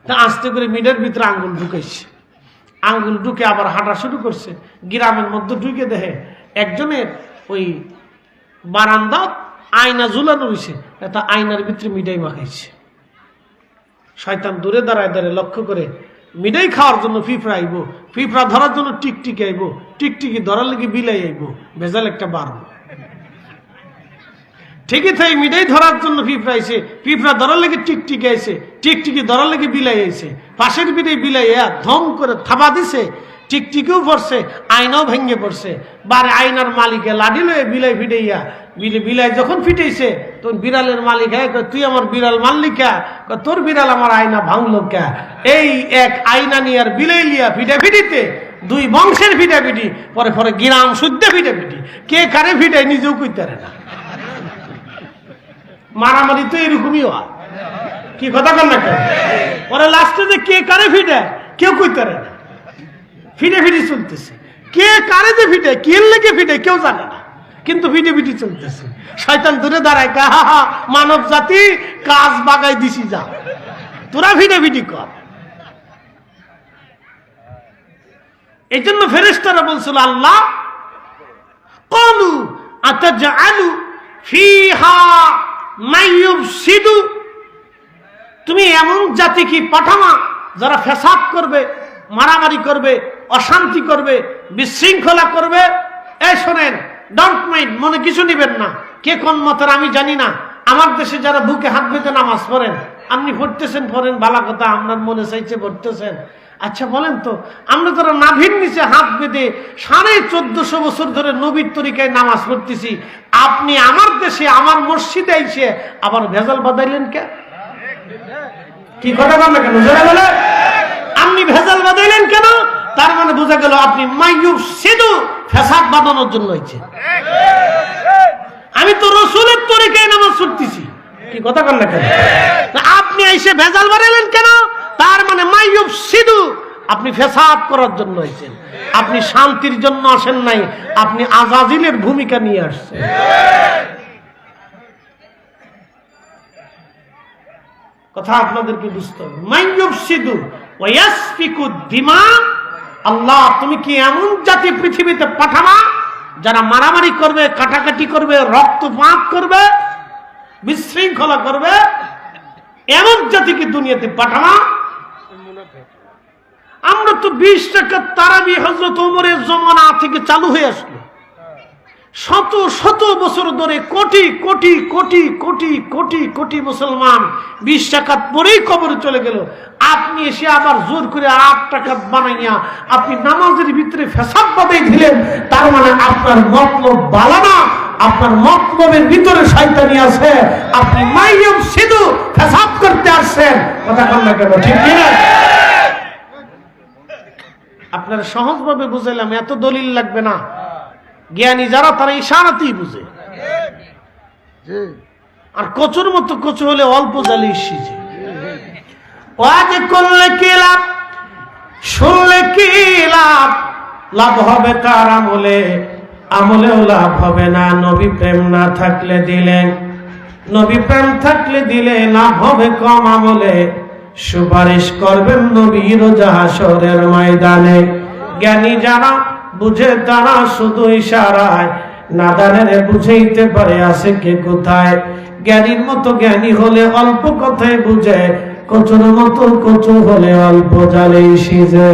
তা আস্তে করে মিঠাইয়ের ভিতরে আঙ্গুল ঢুকাইছে। আঙ্গুল ঢুকে আবার হাঁটা শুরু করছে। গ্রামের মধ্যে ঢুকে দেখে একজনের ওই বারান্দা আয়না ঝুলানো রয়েছে, এটা আয়নার ভিতরে মিঠাই মাখাইছে। শয়তান দূরে দাঁড়ায় দাঁড়ায় লক্ষ্য করে, মিঠাই খাওয়ার জন্য পিঁপড়া আইব, পিঁপড়া ধরার জন্য টিকটিকি আইব, টিকটিকি ধরার লেগে বিলাই আইব, ভেজাল একটা বাড়ব। ঠিকই তাই, মিঠাই ধরার জন্য পিঁপড়া আইছে, পিঁপড়া ধরার লেগে টিকটিকি আইছে, টিকটিকি ধরার লেগে বিলাই আইছে। পাশের বিলাই বিলাই ধম করে থাবা দিছে, টিকটিকিও পড়ছে, আয়নাও ভেঙে পড়ছে। বারে আয়নার মালিকে লাঠি লয়ে বিলাই ফিটাইয়া বিলাই যখন ফিটাইছে তখন বিড়ালের মালিক, হ্যাঁ তুই আমার বিড়াল মারলি কা? তোর বিড়াল আমার আয়না ভাঙলো কা? এই এক আয়না নিয়ে আর বিলাই লিয়া ফিটাফিটিতে দুই বংশের ফিটাফিটি, পরে পরে গ্রাম শুদ্ধ ফিটাফিটি। কে কারে ফিটাই নিজেও কইতে পারে না। মারামারি তো এরকমই হয়, কি কথা বল না? পরে লাস্টে যে কে কারে ফিটায় কেউ কইতে পারে না। ফিটাফিটি চলতেছে, কে কারে যে ফিটায়, কে লেগে ফিটায় কেউ জানে না, কিন্তু ফিটাফিটি চলতেছে। শয়তান দূরে দাঁড়ায়, মানব জাতি কাজ বাগাই দিছি, যা তোরা ফিটাফিটি কর। এই জন্য ফেরেশতারা বলছিল, আল্লাহ ক্বালু আতাজআলু ফিহা মাইয়ুফসিদু, তুমি এমন জাতি কি পাঠামা যারা ফ্যাসাদ করবে, মারামারি করবে, অশান্তি করবে, বিশৃঙ্খলা করবে? এই শোনেন, ডোন্ট মাইন্ড, মনে কিছু নিবেন না। কে কোন মতের আমি জানি না। আমার দেশে যারা বুকে হাত বেঁধে নামাজ পড়েন, আপনি পড়তেছেন পড়েন, ভালো কথা, আপনার মনে চাইছে পড়তেছেন। আচ্ছা বলেন তো, আমরা যারা নাভির নিচে হাত বেঁধে 1450 বছর ধরে নবীর তরিকায় নামাজ পড়তেছি, আপনি আমার দেশে আমার মসজিদে এসে আবার ভেজাল বাঁধাইলেন কে? কি কথা বলেন কেন? বলে আপনি ভেজাল বাঁধাইলেন কেন? তার মানে বোঝা গেল আপনি মাইয়ুফসিদু, ফ্যাসাদ বাঁধানোর জন্য হয়েছে। আমি তো রাসূলের তরিকায় নামাজ পড়তেছি, কি কথা বলেন না কেন? আপনি এসে ভেজাল বাড়াইলেন কেন? তার মানে মাইয়ুফসিদু, আপনি ফ্যাসাদ করার জন্য হয়েছেন। আপনি শান্তির জন্য আসেন নাই, আপনি আজাজিলের ভূমিকা নিয়ে আসছেন। কথা আপনাদেরকে বুঝতে হবে। মাইয়ুফসিদু ওয়া ইয়াসফিকু দিমা, আল্লাহ তুমি কি এমন জাতি পৃথিবীতে পাঠাবা যারা মারামারি করবে, কাটাকাটি করবে, রক্তপাত করবে, বিশৃঙ্খলা করবে? এমন জাতিকে দুনিয়াতে পাঠাবা? আমরা তো 20 টাকা তারাবি হযরত ওমরের জমানা থেকে চালু হয়ে আসলো। শত শত বছর ধরে কোটি কোটি কোটি কোটি কোটি কোটি মুসলমান 20 টাকা পরেই কবরে চলে গেল। আপনি এসে আবার জোর করে 8 টাকা বানাইয়া আপনি নামাজের ভিতরে ফ্যাসাদ বাঁধাই দিলেন। তার মানে আপনার মতলব ভালো না, আপনার মতলবের ভিতরে শয়তানি আছে। আপনি মাইয়ুফসিদু, ফ্যাসাদ করতে আসছেন। কথা বল না কেন? ঠিক কি না? আপনারা সহজভাবে বুঝাইলাম, এত দলিল লাগবে না। জ্ঞানী যারা তারা ইশারাতেই বুঝে, আর কচুর মতো কচু হলে অল্প জালে সিজে। ওয়াজ করলে কি লাভ, শুনলে কি লাভ, লাভ হবে কার আমলে, আমলেও লাভ হবে না। নবী প্রেম না থাকলে দিলে, নবী প্রেম থাকলে দিলে লাভ হবে কম আমলে। সুপারিশ করবেন নবী রোজ হাশরের ময়দানে। জ্ঞানী যারা বুঝে তারা শুধু ইশারায়, নাদানের বুঝাইতে পারে আছে কে কোথায়। জ্ঞানীর মতো জ্ঞানী হলে অল্প কথায় বুঝে, কচুর মতো কচু হলে অল্প জালেই সিজে।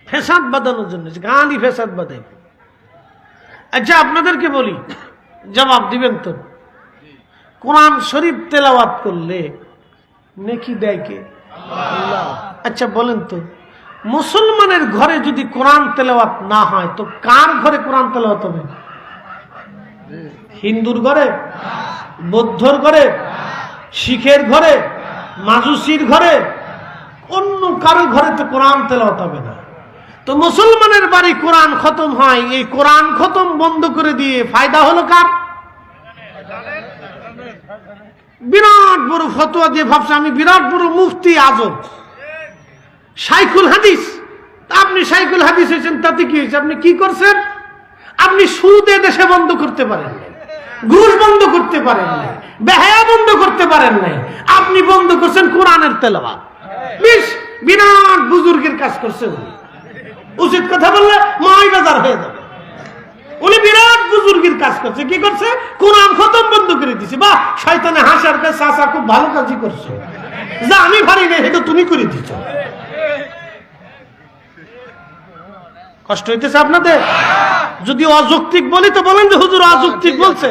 ফেসাদ বাঁধানোর জন্য গানই ফেসাদ বাঁধে। আচ্ছা আপনাদেরকে বলি, জবাব দিবেন তো, কোরআন শরীফ তেলাওয়াত করলে নেকি দেয় কে? আল্লাহ। আচ্ছা বলেন তো, মুসলমানের ঘরে যদি কোরআন তেলাওয়াত না হয় তো কার ঘরে কোরআন তেলাওয়াত হবে? হিন্দুর ঘরে, বৌদ্ধর ঘরে, শিখের ঘরে, মাজুসির ঘরে, অন্য কারো ঘরে তো কোরআন তেলাওয়াত হবে না। তো মুসলমানের বাড়ি কোরআন খতম হয়, এই কোরআন খতম বন্ধ করে দিয়ে ফায়দা হলো কার? বিরাট বড় ফতোয়া দিয়ে ভাবছে আমি বিরাট বড় মুফতি আজম, শাইখুল হাদিস। আপনি শাইখুল হাদিস হয়েছেন, তাতে কি হয়েছে? আপনি কি করছেন? আপনি সুদে দেশে বন্ধ করতে পারেন নাই, ঘুষ বন্ধ করতে পারেন নাই, বেহায়া বন্ধ করতে পারেন নাই, আপনি বন্ধ করছেন কোরআনের তেলাওয়াত। বিরাট বুজুর্গের কাজ করছেন। উচিত কথা বললে মহাই বাজার হয়ে যাবে। উনি বিরাট বুজুর্গের কাজ করছে। কি করছে? কোরআন খতম বন্ধ করে দিছে। বাহ, শয়তানে হাসার কাছে চাচা খুব ভালো কাজই করছে, যা আমি পারি না সেটা তুমি করে দিচ্ছ। কষ্ট হইতেছে আপনাদের? যদি অযৌক্তিক বলি তো বলেন যে হুজুর অযৌক্তিক বলছে।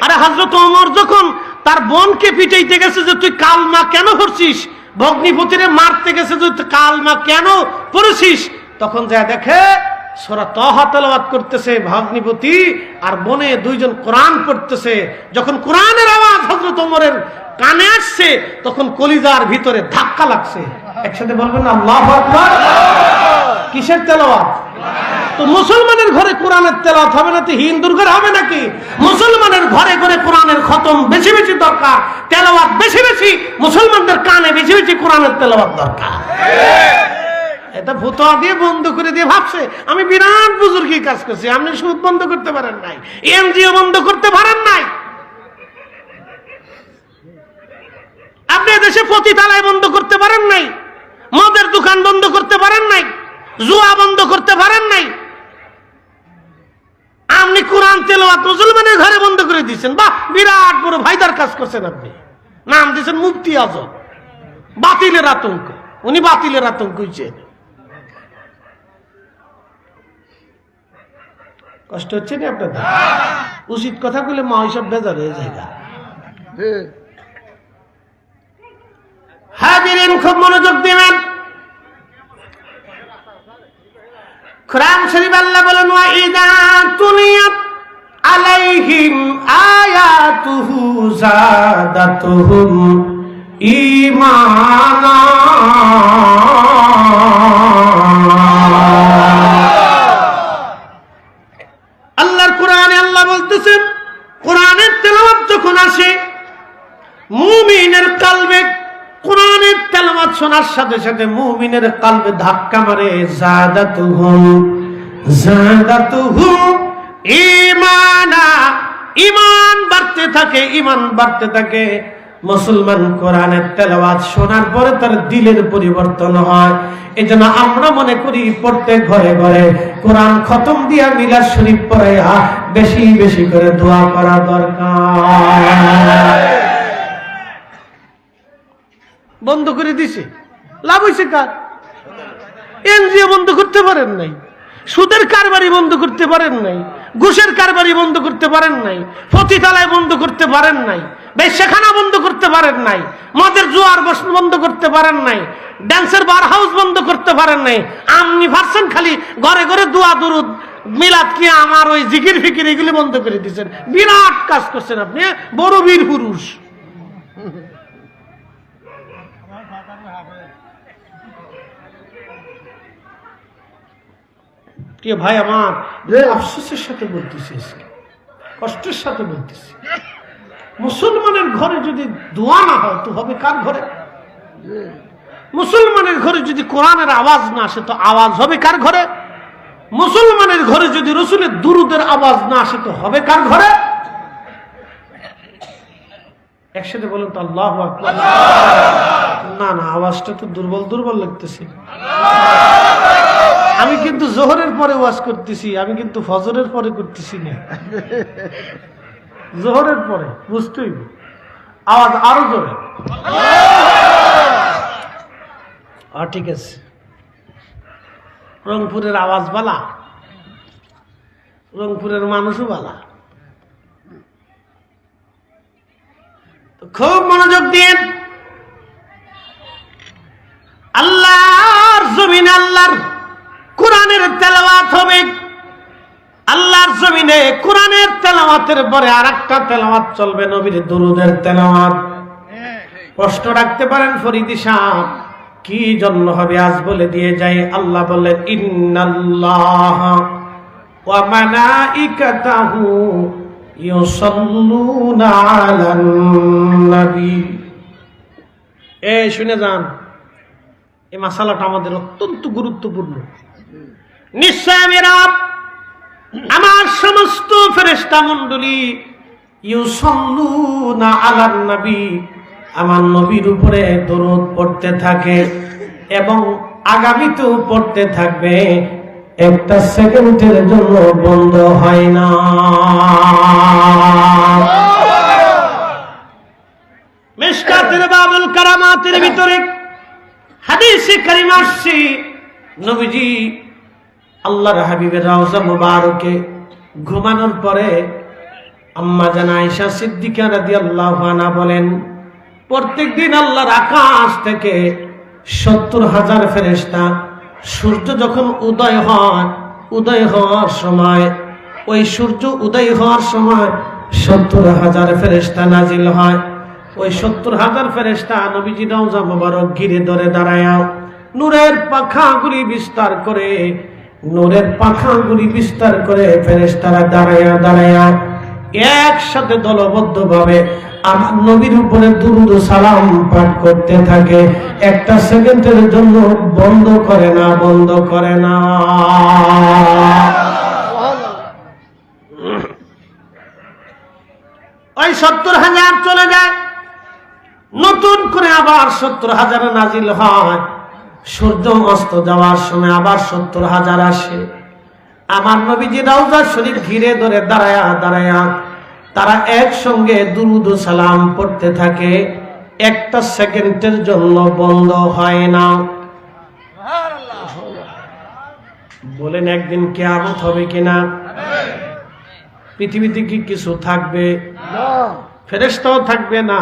আরে হযরত ওমর যখন তার বোনকে পিটাইতে গেছে যে তুই কালমা কেন পড়ছিস, ভগ্নিপতিরে মারতে গেছে যে তুই কালমা কেন পড়ছিস, তখন যা দেখে সূরা তাহা তেলাওয়াত করতেছে ভগ্নিপতি আর বোনে দুইজন কোরআন পড়তেছে। যখন কোরআনের আওয়াজ হযরত ওমরের কানে আসছে তখন কলিজার ভিতরে ধাক্কা লাগছে। একসাথে বলবেন না আল্লাহু আকবার। কিসের তেলাওয়াত? তো মুসলমানের ঘরে কোরআনের তেলাওয়াত হবে না তো হিন্দুর ঘরে হবে নাকি? মুসলমানের ঘরে ঘরে কোরআনের খতম বেশি বেশি দরকার, তেলাওয়াত বেশি বেশি, মুসলমানদের কানে বেশি বেশি কোরআনের তেলাওয়াত দরকার। এটা ফতোয়া দিয়ে বন্ধ করে দিয়ে ভাবছে আমি বিরাট বুজুর্গি কাজ করছি। আপনি সুদ বন্ধ করতে পারেন নাই, এনজিও বন্ধ করতে পারেন নাই, আপনি দেশে পতিতালয় বন্ধ করতে পারেন নাই, মদের দোকান বন্ধ করতে পারেন নাই, জুয়া বন্ধ করতে পারেন নাই, আপনি কোরআন তেলাওয়াত মুসলমানের ঘরে বন্ধ করে দিচ্ছেন। বাহ, বিরাট বড় ভাইদার কাজ করছেন আপনি। নাম দিয়েছেন মুফতি আজম। বাতিলের আতঙ্ক, উনি বাতিলের আতঙ্ক হয়েছে। কষ্ট হচ্ছে না আপনাদের? উচিত কথা বলে মা ওইসব বেজার হয়ে যায়। হাজিরিন খুব মনোযোগ দিবেন। কোরআন শরীফ আল্লাহ বলেন ওয়া ইযা তুলিয়াত আলাইহিম আয়াতুহু যাদাতুহুম ঈমানা। আল্লাহর কোরআনে আল্লাহ বলতেছেন কোরআনের তেলাওয়াত যখন আসে মুমিনের কলবে, কোরআনের তেলাওয়াত শোনার সাথে সাথে মুমিনের কলবে ধাক্কা মারে যাদাতুহুম ঈমানা, ঈমান বাড়তে থাকে, ঈমান বাড়তে থাকে। মুসলমান কোরআনের তেলাওয়াত শোনার পরে তার দিলের পরিবর্তন হয়। এজন্য আমরা মনে করি প্রত্যেক ঘরে ঘরে কোরআন খতম দিয়া মিলাদ শরীফ পড়াইয়া বেশি বেশি করে দোয়া করা দরকার। বন্ধ করে দিছে, লাভ হয়েছে কার? এনজিও বন্ধ করতে পারেন নাই, সুদের কারবারি বন্ধ করতে পারেন নাই, ঘুষের কারবারি বন্ধ করতে পারেন নাই, পতিতালয় বন্ধ করতে পারেন নাই, বেশ্যাখানা বন্ধ করতে পারেন নাই, মদের জুয়ার বন্ধ করতে পারেন নাই, ড্যান্সের বার হাউস বন্ধ করতে পারেন নাই। আপনি ভাবছেন খালি ঘরে ঘরে দোয়া দুরুদ মিলাদ কি আমার ওই জিকির ফিকির এগুলি বন্ধ করে দিচ্ছেন। বিরাট কাজ করছেন আপনি, বড় বীর পুরুষ। প্রিয় ভাই আমার, আফসোসের সাথে বলতেছি, কষ্টের সাথে বলতেছি, মুসলমানের ঘরে যদি দোয়া না হয় তো হবে কার ঘরে? মুসলমানের ঘরে যদি কোরআনের আওয়াজ না আসে তো আওয়াজ হবে কার ঘরে? মুসলমানের ঘরে যদি রসুলের দুরুদের আওয়াজ না আসে তো হবে কার ঘরে? একসাথে বলেন তো আল্লাহু আকবার। না না, আওয়াজটা তো দুর্বল দুর্বল লাগতেছে। আমি কিন্তু জোহরের পরে ওয়াজ করতেছি, আমি কিন্তু ফজরের পরে করতেছি না, জোহরের পরে, বুঝতেই আওয়াজ আরো জোরে। ঠিক আছে, রংপুরের আওয়াজ বালা, রংপুরের মানুষও বালা। খুব মনোযোগ দিয়ে আল্লাহর জমিনে আল্লাহর কোরআনের তেলাওয়াত হবে। আল্লাহর জমিনে কোরআনের তেলাওয়াতের পরে আরেকটা তেলাওয়াত চলবে, নবীর দুরূদের তেলাওয়াত। প্রশ্ন রাখতে পারেন ফরিদি সাহেব, কি জন্য হবে? আজ বলে দিয়ে যাই। আল্লাহ বলেন, ইন্নাল্লাহ ওয়া মালাইকাতাহু ইউসাল্লুনা আলান নবী। শুনে যান, এই মাসালাটা আমাদের অত্যন্ত গুরুত্বপূর্ণ। নিশ্চয় আমি রব, আমার সমস্ত ফেরেশতা মণ্ডলী ইউসাল্লুনা আলান নবী, আমার নবীর উপরে দরুদ পড়তে থাকে এবং আগামীতেও পড়তে থাকবে, একটা সেকেন্ডের জন্য বন্ধ হয় না। মিশকাতুল বাবুল কারামাতের ভিতরে হাদিসে কারিমা আসছে, নবীজি আল্লাহর হাবিবের রওজা মুবারকে ঘুমানোর পরে আম্মা জান আয়েশা সিদ্দিকা রাদিয়াল্লাহু আনহা বলেন, প্রত্যেকদিন আল্লাহর আকাশ থেকে 70,000 ফেরেশতা সূর্য যখন উদয় হওয়ার সময়, ওই সূর্য উদয় হওয়ার সময় 70,000 ফেরেশতা নাজিল হয়। ওই 70,000 ফেরেশতা নবীজি রওজা মুবারক ঘিরে ধরে দাঁড়ায়া নূরের পাখাগুলি বিস্তার করে ফেরেশতারা দাঁড়ায়া একসাথে দলবদ্ধভাবে আমার নবীর উপরে দুরূদ ও সালাম পাঠ করতে থাকে, একটা সেকেন্ডের জন্য বন্ধ করে না। ওই 70,000 চলে যায়, নতুন করে আবার 70,000 নাজিল হয়। সূর্য অস্ত যাওয়ার সময় আবার 70,000 আসে। আমার নবীজি রওজা শরীফ ঘিরে ধরে দাঁড়ায়া তারা একসঙ্গে দুরূদ ও সালাম পড়তে থাকে, একটা সেকেন্ডের জন্য বন্ধ হয় না। বলেন, একদিন কিয়ামত হবে কিনা? পৃথিবীতে কি কিছু থাকবে? ফেরেশতাও থাকবে না,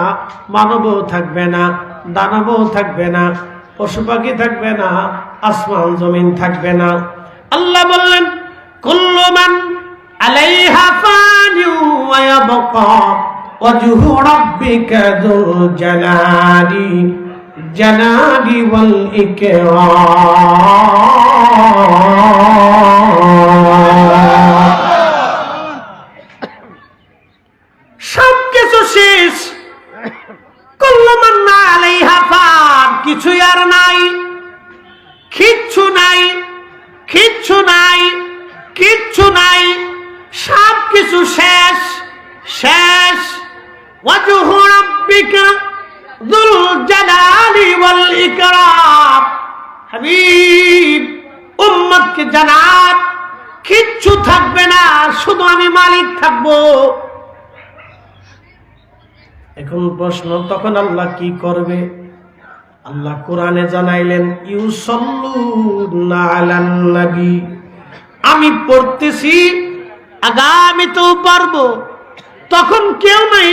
মানবও থাকবে না, দানবও থাকবে না, পশু পাখি থাকবে না, আসমান জমিন থাকবে না। আল্লাহ বললেন, কুল্লু মান আলাইহা ফানি ওয়া ইয়াবকা ওয়াজহু রাব্বিকা যুল জালালি ওয়াল ইকরাম। সবকিছু শেষ, কুল্লু মান আলাইহা ফান, কিছুই আর নাই, কিচ্ছু নাই, সব কিছু শেষ। ওয়াজহু রাব্বিকা যুল জালালি ওয়াল ইকরাম। হাবিব, উম্মতকে জানাত, কিচ্ছু থাকবে না, শুধু আমি মালিক থাকবো। এখন প্রশ্ন, তখন আল্লাহ কি করবে? আল্লাহ কোরআনে জানাইলেন, ইউসাল্লুনা আলান নবী, আমি পড়তেছি, আগামীতেও পারবো। তখন কেউ নাই,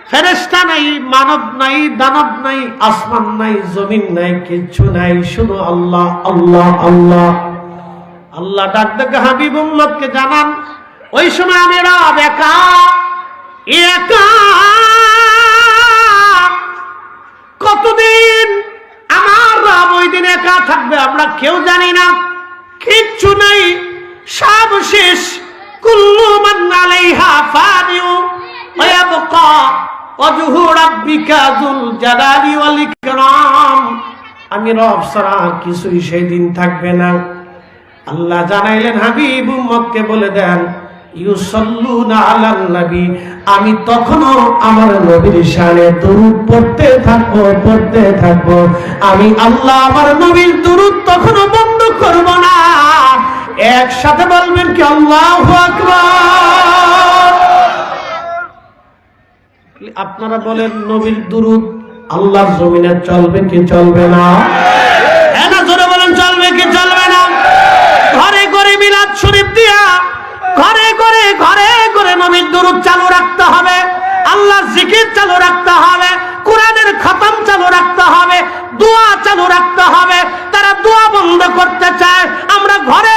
ফেরেশতা নাই, মানব নাই, দানব নাই, আসমান নাই, জমিন নাই, কিচ্ছু নাই, শুধু আল্লাহ। আল্লাহ ডাক ডাক হাবিব উম্মতকে জানান, ওই সময় আমি রব একা। কতদিন আমার রব ওই দিন একা থাকবে আমরা কেউ জানি না, কিচ্ছু নাই, সব শেষ, কুল্লু মান আলাইহা ফানিউ ওয়া ইয়াবকা ওয়াজহু রাব্বিকা যুল জালালি ওয়াল ইকরাম। আমি রব ছাড়া কিছুই সেই দিন থাকবে না। আল্লাহ জানাইলেন, হাবিব উম্মতকে বলে দেন, ইউসাল্লুনা আলান নবী, আমি তখনও আমার নবীর শানে দরুদ পড়তে থাকবো। আমি আল্লাহ আমার নবীর দরুদ তখনও বন্ধ করব না। একসাথে বলবেন কি আল্লাহু আকবার। আপনারা বলেন, নবীর দরুদ আল্লাহর জমিনে চলবে কি চলবে না? হ্যাঁ না, জোরে বলেন, চলবে কি চলবে না? ঘরে ঘরে মিলাদ শরীফ দিয়া, ঘরে ঘরে নবীর দরুদ চালু রাখতে হবে, আল্লাহর জিকির চালু রাখতে হবে, কোরআনের খতম চালু রাখতে হবে, দোয়া চালু রাখতে হবে। তারা দোয়া বন্ধ করতে চায়, আমরা ঘরে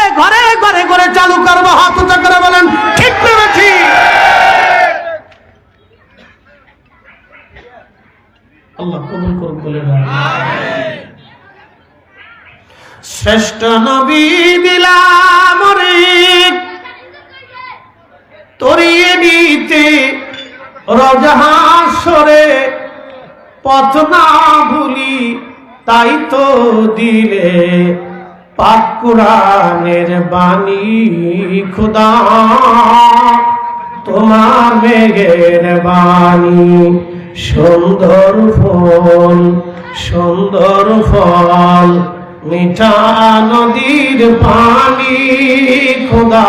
ঘরে চালু করবো। হাত উঁচু করে বলেন, ঠিক না ঠিক? আল্লাহ কবুল করুন, বলে না। শ্রেষ্ঠ নবী দিলাম রে তরিয়ে নিতে রোজা হাসরে, পথ না ভুলি তাই তো দিলে পাক কুরআনের বাণী। খোদা তোমার মেঘের বাণী, সুন্দর ফল মিঠা নদীর পানি। খোদা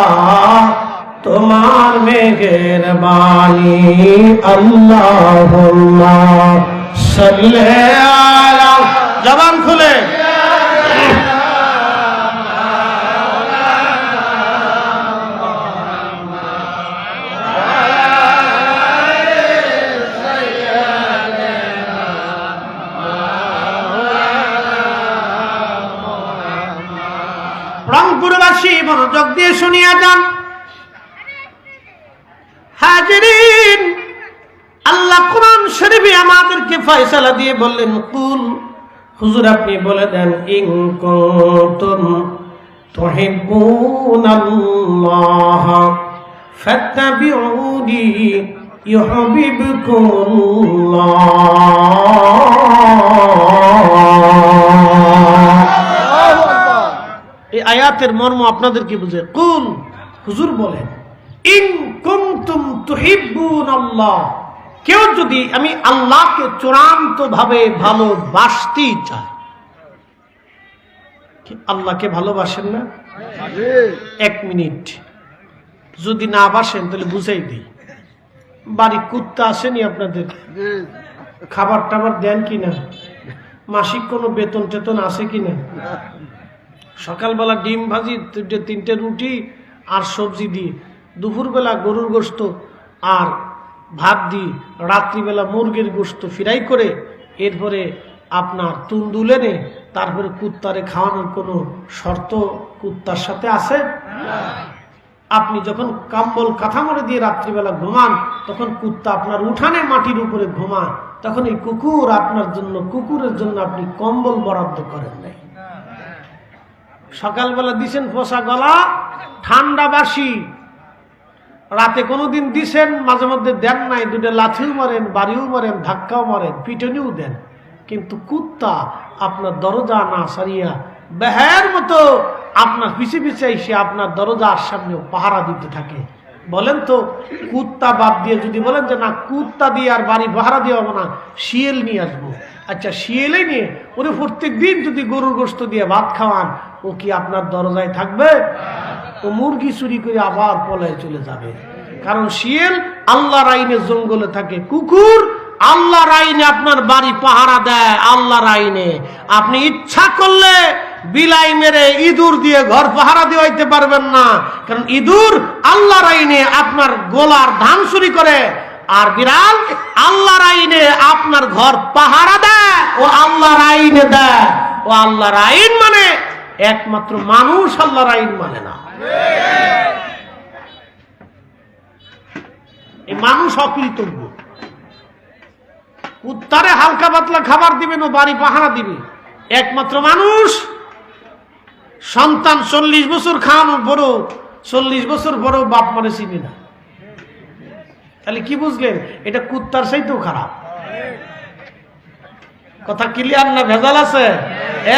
তোমার মেঘের বাণী। আল্লাহুম্মা সাল্লি আলা, জবান খুলে রংপুরবাসী মনোযোগ দিয়ে শুনিয়া যান। হাজিরিন, আল্লাহ কোরআন শরীফে আমাদেরকে ফয়সালা দিয়ে বললেন, কুল, হুজুর আপনি বলে দেন, ইন কুনতুম তুহিব্বুনাল্লাহ ফাত্তাবিউনি ইউহিব্বুকুমুল্লাহ। এই আয়াতের মর্ম আপনাদের কি বুঝে? কুল, হুজুর বলেন, ইন কুনতুম তুহিব্বুনাল্লাহ, কেউ যদি আমি আল্লাহকে চূড়ান্ত ভাবে ভালোবাসতে চায়। আল্লাহকে ভালোবাসেন না? এক মিনিট, যদি না বাসেন তাহলে বুঝাই দিই। বাড়ি কুত্তা আসেনি আপনাদের? খাবার টাবার দেন কিনা? মাসিক কোনো বেতন টেতন আছে কিনা? সকালবেলা ডিম ভাজি, 3টে রুটি আর সবজি দিয়ে, দুপুরবেলা গরুর গোশত আর ভাত দিই, রাত্রিবেলা মুরগির গোশত ফ্রাই করে, এরপরে আপনার তুন্দুল এনে তারপরে কুত্তারে খাওয়ানোর কোনো শর্ত কুত্তার সাথে আছে? আপনি যখন কম্বল কাঁথামরে দিয়ে রাত্রিবেলা ঘুমান, তখন কুত্তা আপনার উঠানে মাটির উপরে ঘুমায়, তখন এই কুকুর আপনার জন্য, কুকুরের জন্য আপনি কম্বল বরাদ্দ করেন নাই। সকালবেলা দিছেন পোষা গলা, ঠান্ডা বাসি, রাতে কোনোদিন দিছেন, মাঝে মধ্যে দেন নাই, 2টা লাথিও মারেন, বাড়িও মারেন, ধাক্কাও মারেন, পিটনিও দেন, কিন্তু কুত্তা আপনার দরজা না সারিয়া বেহের মতো আপনার পিছে পিছে এসে আপনার দরজার সামনে পাহারা দিতে থাকে। বলেন তো, কুত্তা বাদ দিয়ে যদি বলেন যে না, কুত্তা দিয়ে আর বাড়ি পাহারা দিয়ে হবে না, শিয়াল নিয়ে আসবো, আচ্ছা শিয়ালে নিয়ে ওরে প্রত্যেক দিন যদি গরুর গোশত দিয়ে ভাত খাওয়ান, ও কি আপনার দরজায় থাকবে? ও মুরগি চুরি করে আবার পলায় চলে যাবে। কারণ শিয়াল আল্লাহর আইনে জঙ্গলে থাকে, কুকুর আল্লাহর আইনে আপনার বাড়ি পাহারা দেয়। আল্লাহর আইনে আপনি ইচ্ছা করলে বিলাই মেরে ইঁদুর দিয়ে ঘর পাহারা দিতে পারবেন না, কারণ ইঁদুর আল্লাহর আইনে আপনার গোলার ধান চুরি করে, আর বিড়াল আল্লাহর আইনে আপনার ঘর পাহারা দেয়। ও আল্লাহর আইনে দেয়, ও আল্লাহর আইন মানে একমাত্র মানুষ আল্লাহর আইন মানে না। এই মানুষ অকৃতজ্ঞ। কুত্তারে হালকা পাতলা খাবার দিবেন, ও বাড়ি পাহারা দিবে। একমাত্র মানুষ সন্তান 40 বছর খাওয়ানোর পরও 40 বছর পরেও বাপ মারে চিনি না। তাহলে কি বুঝলেন? এটা কুত্তার চাইতেও খারাপ। কথা ক্লিয়ার না ভেজাল আছে?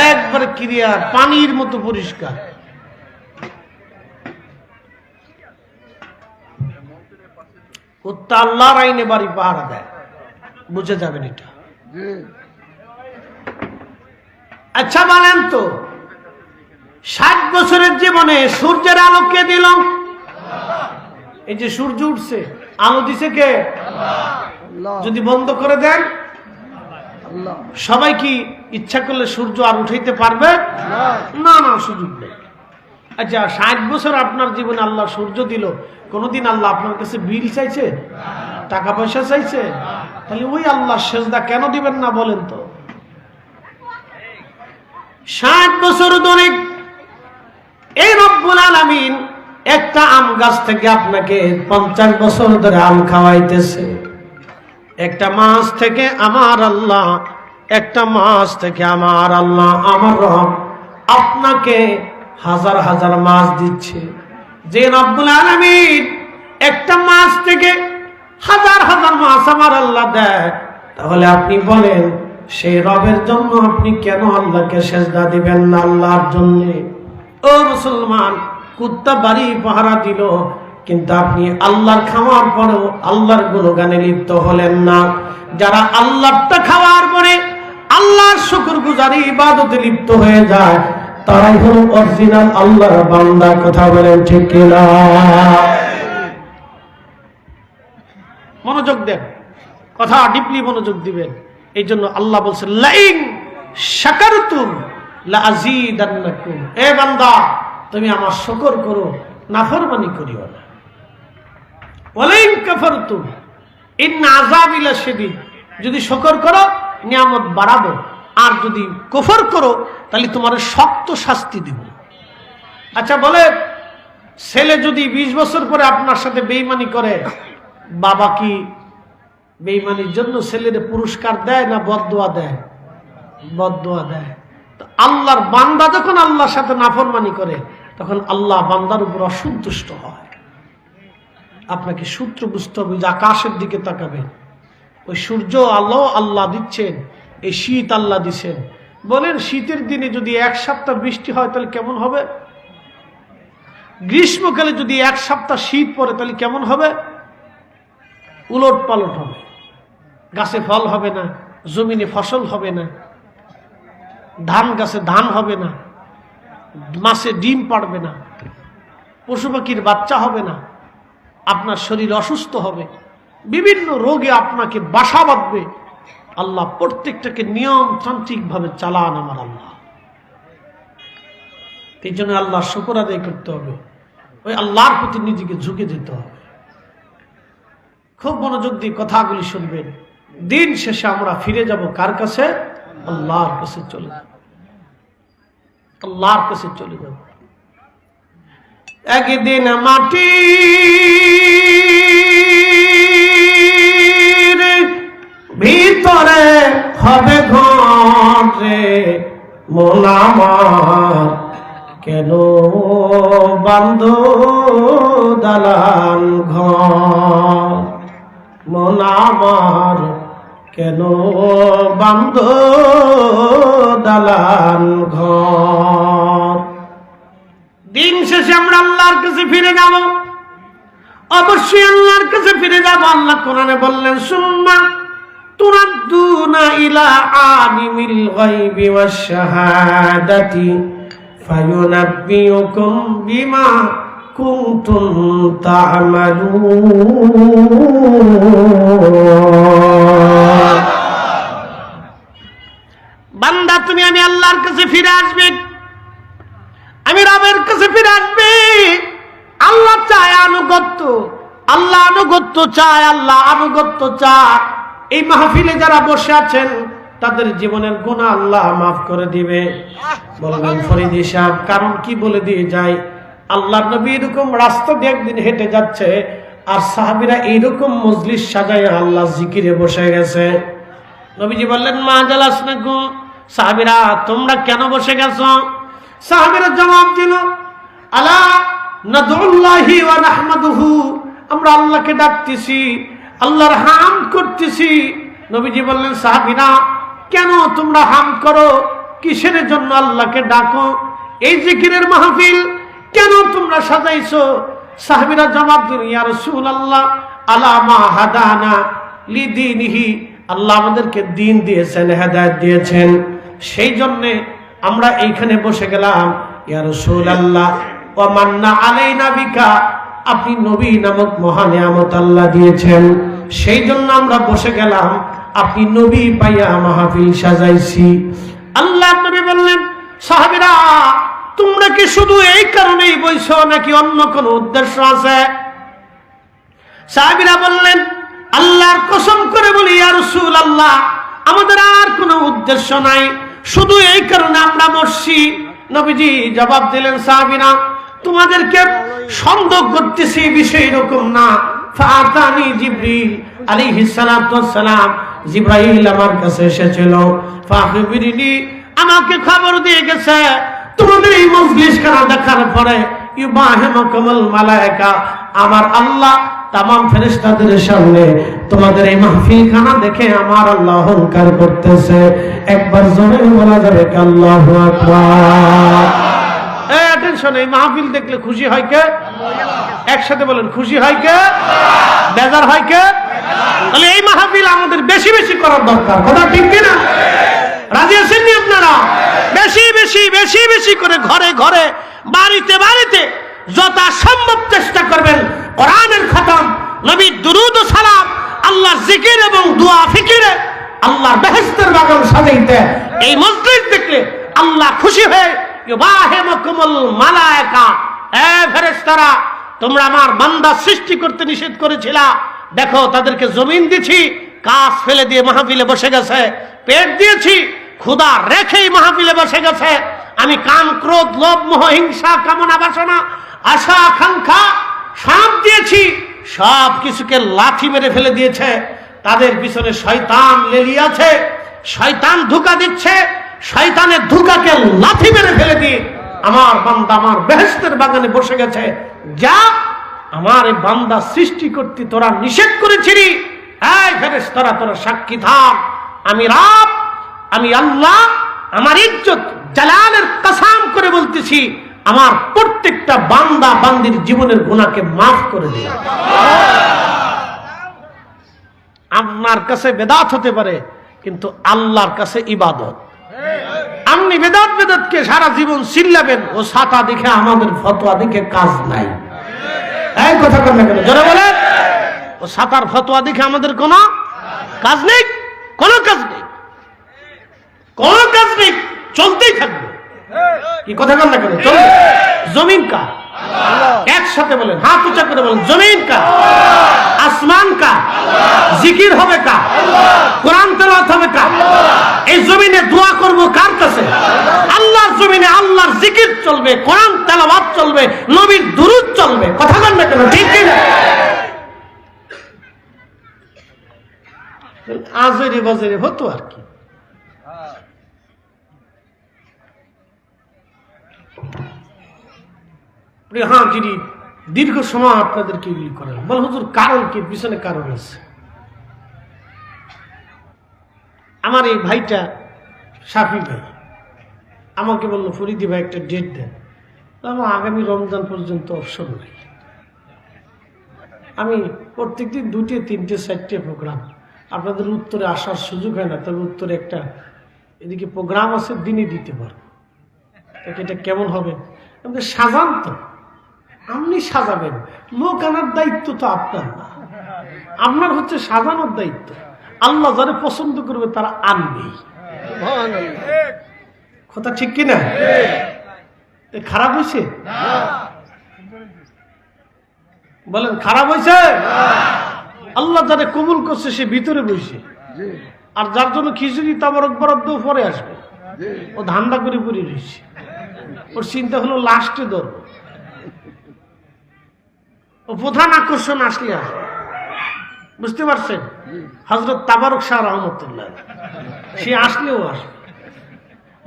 একবারে ক্লিয়ার, পানির মতো পরিষ্কার। কুত্তা আল্লাহর আইনে বাড়ি পাহারা দেয়, বুঝে যাবেন এটা। আচ্ছা বলেন তো, 60 বছরের জীবনে সূর্যের আলো কে দিল? এই যে সূর্য উঠছে, আলো দিছে কে? যদি বন্ধ করে দেন, সবাই কি ইচ্ছা করলে সূর্য আর উঠাইতে পারবে? না না, সুযোগ নেই। আচ্ছা 60 বছর আপনার জীবনে আল্লাহ সূর্য দিল, কোনদিন আল্লাহ আপনার কাছে বিল চাইছে, টাকা পয়সা চাইছে? তাহলে ওই আল্লাহ সেজদা কেন দিবেন না বলেন তো? 60 বছর ধরে এই রব্বুল আলামিন একটা আম গাছ থেকে আপনাকে 50 বছর ধরে আম খাওয়াইতেছে। একটা মাছ থেকে আমার আল্লাহ, একটা মাছ থেকে আমার আল্লাহ, আমার রব আপনাকে হাজার হাজার মাছ দিচ্ছে। যে রব্বুল আলামিন একটা মাছ থেকে হাজার হাজার মাছ আমার আল্লাহ দেয়, তাহলে আপনি বলেন সেই রবের জন্য আপনি কেন আল্লাহকে সেজদা দিবেন না আল্লাহর জন্য? ও মুসলমান, কুত্তা বাড়ি পাহারা দিল, কিন্তু আপনি আল্লাহর খাওয়ার পরেও আল্লাহর গুণগানে লিপ্ত হলেন না। যারা আল্লাহটা খাওয়ার পরে আল্লাহর শুকরগুজারি ইবাদতে লিপ্ত হয়ে যায়, তারাই হলো অরিজিনাল আল্লাহর বান্দা। কথা বলেন ঠিক কিনা? মনোযোগ দেন, কথা ডিপলি মনোযোগ দিবেন। এই জন্য আল্লাহ বলছেন লাইন শাকারতুম লাযীদান্নাকুম। এ বান্দা, তুমি আমার শুকর করো, নাফরমানি করিও না। ওয়ালাইন কাফারতুম ইন্না আযাবি লাশাদীদ। যদি শুকর করো নিয়ামত বাড়াবো, আর যদি কুফর করো তাহলে তোমার শক্ত শাস্তি দিব। আচ্ছা বলে, ছেলে যদি 20 বছর পরে আপনার সাথে বেঈমানি করে, বাবা কি বেঈমানির জন্য ছেলের পুরস্কার দেয় না বদদোয়া দেয়? বদদোয়া দেয়। তো আল্লাহর বান্দা যখন আল্লাহর সাথে নাফরমানি করে, তখন আল্লাহ বান্দার উপর অসন্তুষ্ট হয়। আপনাকে সূত্র বুঝতে হবে। যে আকাশের দিকে তাকাবেন, ওই সূর্য আলো আল্লাহ দিচ্ছেন, এই শীত আল্লাহ দিচ্ছেন। বলেন শীতের দিনে যদি 1 সপ্তাহ বৃষ্টি হয় তাহলে কেমন হবে? গ্রীষ্মকালে যদি 1 সপ্তাহ শীত পড়ে তাহলে কেমন হবে? উলট পালট হবে। গাছে ফল হবে না, জমিনে ফসল হবে না, ধান গাছে ধান হবে না, মাছে ডিম পাড়বে না, পশু পাখির বাচ্চা হবে না, আপনার শরীর অসুস্থ হবে, বিভিন্ন রোগে আপনাকে বাসা বাঁধবে। আল্লাহ প্রত্যেকটাকে নিয়মতান্ত্রিক ভাবে চালান আমার আল্লাহ। এই জন্য আল্লাহ শুকর আদায় করতে হবে, ওই আল্লাহর প্রতি নিজেকে ঝুঁকে যেতে হবে। খুব মনোযোগ দিয়ে কথাগুলি শুনবেন। দিন শেষে আমরা ফিরে যাব কার কাছে? আল্লাহর কাছে চলে যাব। আল্লাহর কাছে চলে যাব। একদিন মাটির ভিতরে হবে ঘর রে, মন আমার কেন বান্ধ দালান ঘর, মন আমার কেন বান্ধ দালান ঘর। দিন শেষে আমরা আল্লাহর কাছে ফিরে যাব, অবশ্যই আল্লাহর কাছে ফিরে যাব। আল্লাহ কোরআনে বললেন সুম্মা তুরাদ্দুনা ইলা আলিমিল গায়বি ওয়াশ শাহাদাতি ফায়ুনাব্বিউকুম বিমা কুনতুম তা'মালুন। বান্দা তুমি আমি আল্লাহর কাছে ফিরে আসবে, আমি রবের কাছে ফিরে আসবে। আল্লাহ চায় আনুগত্য, আল্লাহ আনুগত্য চায়, আল্লাহ আনুগত্য চায়। এই মাহফিলে যারা বসে আছেন তাদের জীবনের গুনাহ আল্লাহ মাফ করে দিবে। বলবেন ফরিদি সাহেব কারণ কি বলে দিয়ে যায়? আল্লাহ নবী এরকম রাস্তা দিয়ে একদিন হেঁটে যাচ্ছে, আর সাহাবীরা এইরকম মজলিস সাজায় আল্লাহ জিকিরে বসে গেছে। নবীজি বললেন মা জালাসনাকুম, সাহাবীরা তোমরা কেন বসে গেছো? সাহাবীরা জবাব দিল আলা নাদউল্লাহি ওয়া নাহমাদুহু, আমরা আল্লাহকে ডাকতেছি, আল্লাহর হামদ করতেছি। নবীজি বললেন, সাহাবীরা কেন তোমরা হামদ করো, কিসের জন্য আল্লাহকে ডাকো, এই জিকিরের মাহফিল কেন তোমরা সাজাইছো? সাহাবীরা জবাব দিলেন, ইয়া রাসূলুল্লাহ, আলা মা হাদানা লিদীনিহি, আল্লাহ আমাদেরকে দ্বীন দিয়েছেন, হেদায়েত দিয়েছেন, সেই জন্য আমরা এইখানে বসে গেলাম। ইয়া রাসূলুল্লাহ, ওয়া মান্না আলাইনা বিকা, আপনি নবী নামক মহা নিয়ামত আল্লাহ দিয়েছেন, সেই জন্য আমরা বসে গেলাম, আপনি নবী পাইয়া মাহফিল সাজাইছি। আল্লাহ নবী বললেন, সাহাবীরা তোমরা কি শুধু এই কারণেই বইছো নাকি অন্য কোনো উদ্দেশ্য আছে? সাহাবীরা বললেন, আল্লাহর কসম করে বলি ইয়া রাসূলুল্লাহ, আমাদের আর কোনো উদ্দেশ্য নাই, শুধু এই কারণে আমরা বসছি। নবীজি জবাব দিলেন, সাহাবীরা তোমাদেরকে সন্দেহ করতেছি বিষয় এরকম না। ফাতানি জিবরিল আলাইহিস সালাতু ওয়াস সালাম, জিবরাইল আমার কাছে এসেছিল, ফাখবিরনি, আমাকে খবর দিয়ে গেছে তোমাদের এই মজলিসখানা দেখার পরে ইউবাহিমুকুমুল মালায়েকা, আমার আল্লাহ তামাম ফেরেশতাদের সামনে তোমাদের এই মাহফিলখানা দেখে আমার আল্লাহ অহংকার করতেছে। একবার জোরে বলা যাবে আল্লাহু আকবার। টেনশন, এই মাহফিল দেখলে খুশি হয় কে? একসাথে বলেন, খুশি হয় কে? বেজার হয় কে? তাহলে এই মাহফিল আমাদের বেশি বেশি করার দরকার, কথা ঠিক কিনা? রাজি আছেন নি আপনারা? বেশি বেশি বেশি বেশি করে ঘরে ঘরে বাড়িতে বাড়িতে যথাসম্ভব চেষ্টা করবেন কোরআনের খতম, নবীর দুরূদ ও সালাম, আল্লাহর জিকির এবং দোয়া ফিকিরে আল্লাহর বেহেশতের বাগান সাজাইতে। এই মজলিস দেখলে আল্লাহ খুশি হয়ে ইউবাহিমুকুমুল মালায়েকা, এ ফেরেশতারা তোমরা আমার বান্দা সৃষ্টি করতে নিষেধ করেছিলা, দেখো তাদেরকে জমিন দিছি, কাজ ফেলে দিয়ে মাহফিলে বসে গেছে, পেট দিয়েছি, ক্ষুধা রেখেই মাহফিলে বসে গেছে। আমি কাম ক্রোধ লোভ মোহ হিংসা কামনা বাসনা আশা আকাঙ্ক্ষা সব দিয়েছি, সব কিছুকে লাথি মেরে ফেলে দিয়েছে। তাদের পিছনে শয়তান লেলিয়ে আছে, শয়তান ধোঁকা দিচ্ছে, শয়তানের ধোঁকাকে লাথি মেরে ফেলে দিয়ে আমার বান্দা আমার বেহেশতের বাগানে বসে গেছে। যা আমার এই বান্দা সৃষ্টি করতে তোরা নিষেধ করেছিলি, এই ফেরেশতারা তোরা সাক্ষী থাক, আমি রব, আমি আল্লাহ, আমার ইজ্জত জালালের কসম করে বলতেছি, আমার প্রত্যেকটা বান্দা বান্দির জীবনের গুনাহকে মাফ করে দিই। আপনার কাছে বেদাত হতে পারে, কিন্তু আল্লাহর কাছে ইবাদত। আপনি বেদাত বেদাতকে সারা জীবন চিল্লাবেন, ও ছাতা দেখে আমাদের ফতোয়া দেখে কাজ নাই। এই কথা কেন কেন জোরে বলেন? ও ছাতার ফতোয়া দেখে আমাদের কোনো কাজ নেই, কোনো কাজ নেই, কোনো কাজ নেই, চলতেই থাকবে। কি কথা কেন না কেন? চলবে। জমিন কা? একসাথে বলেন, হাত উঁচা করে বলেন, জমিন কা? আসমান কা? জিকির হবে কা? কোরআন তেলাওয়াত হবে কা? এই জমিনে দোয়া করব কার কাছে? আল্লাহর জমিনে আল্লাহর জিকির চলবে, কোরআন তেলাওয়াত চলবে, নবীর দুরূদ চলবে। কথা বলেন না কেন? ঠিক কি না? আজেরে বাজেরে হতো আর কি। হ্যাঁ, যিনি দীর্ঘ সময় আপনাদেরকে এগুলি করেন, বল হুজুর কারণ কি? পিছনে কারণ আছে। আমার এই ভাইটা শাফি ভাই আমাকে বললো, ফরিদি ভাই একটা ডেট দেন। আমার আগামী রমজান পর্যন্ত অপশন নাই। আমি প্রত্যেকদিন 2টে 3টে 4টে প্রোগ্রাম, আপনাদের উত্তরে আসার সুযোগ হয় না, তবে উত্তরে একটা এদিকে প্রোগ্রাম আছে, দিনে দিতে পারবো। এটা কেমন হবে? আমাদের সাজান তো, আপনি সাজাবেন, লোক আনার দায়িত্ব তো আপনার না, আপনার হচ্ছে সাজানোর দায়িত্ব। আল্লাহ যারা পছন্দ করবে তারা আনবেই। কথা ঠিক কিনা? খারাপ হয়েছে? বলেন খারাপ হয়েছে? আল্লাহ যারা কবুল করছে সে ভিতরে বসে, আর যার জন্য খিচুড়ি তাবারক বরাদ্দ পরে আসবে, ও ধান্দা করে পড়ে রয়েছে। ওর চিন্তা হলো লাস্টে ধরব, ও প্রধান আকর্ষণ আসলে আসবে। বুঝতে পারছেন? হযরত তাবারক শাহ রহমতুল্লাহ, সে আসলেও আসবে,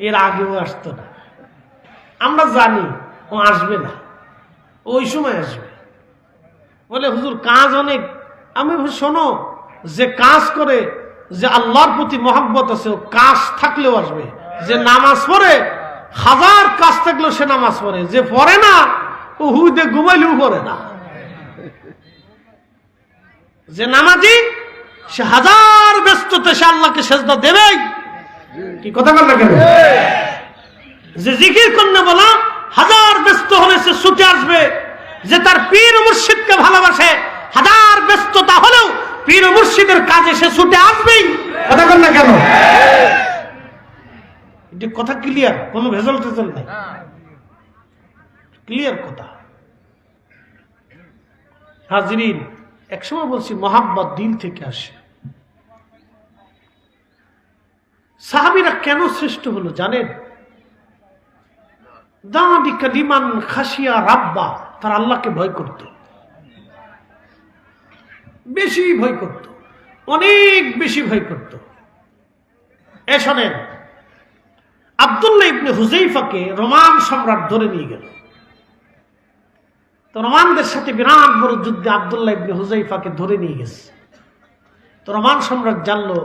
এর আগেও আসতো না। আমরা জানি ও আসবে না, ওই সময় আসবে। বলে হুজুর কাজ অনেক। আমি শোনো, যে কাজ করে, যে আল্লাহর প্রতি মহব্বত আছে, ও কাজ থাকলেও আসবে। যে নামাজ পড়ে, হাজার কাজ থাকলেও সে নামাজ পড়ে। যে পড়ে না, ও হুইতে ঘুমাইলেও পড়ে না। যে নামাজি, সে হাজার ব্যস্ততা সে আল্লাহকে সেজদা দেবেই। কি কথা বল না কেন? যে জিকির করলে বলা, হাজার ব্যস্ত হলে সে ছুটে আসবে। যে তার পীর ও মুর্শিদকে ভালোবাসে, হাজার ব্যস্ততা হলেও পীর ও মুর্শিদের কাজে সে ছুটে আসবেই। কথা বল না কেন? এটা কথা ক্লিয়ার, কোনো ভেজাল টেজাল নেই, ক্লিয়ার কথা। হাজরিন, একসময় বলছি মহাব্বত দিল থেকে আসে। সাহাবীরা কেন শ্রেষ্ঠ হলো জানেন? যালিকা লিমান খাশিয়া রাব্বা, তারা আল্লাহকে ভয় করত, বেশি ভয় করত, অনেক বেশি ভয় করত। এ শোনেন, আব্দুল্লাহ ইবনে হুযাইফাকে রোমান সম্রাট ধরে নিয়ে গেল। তো রোমানদের সাথে বিরাট বড় যুদ্ধে আব্দুল্লাহ ইবনে হুযাইফাকে ধরে নিয়ে গেছে। তো রোমান সম্রাট জানলো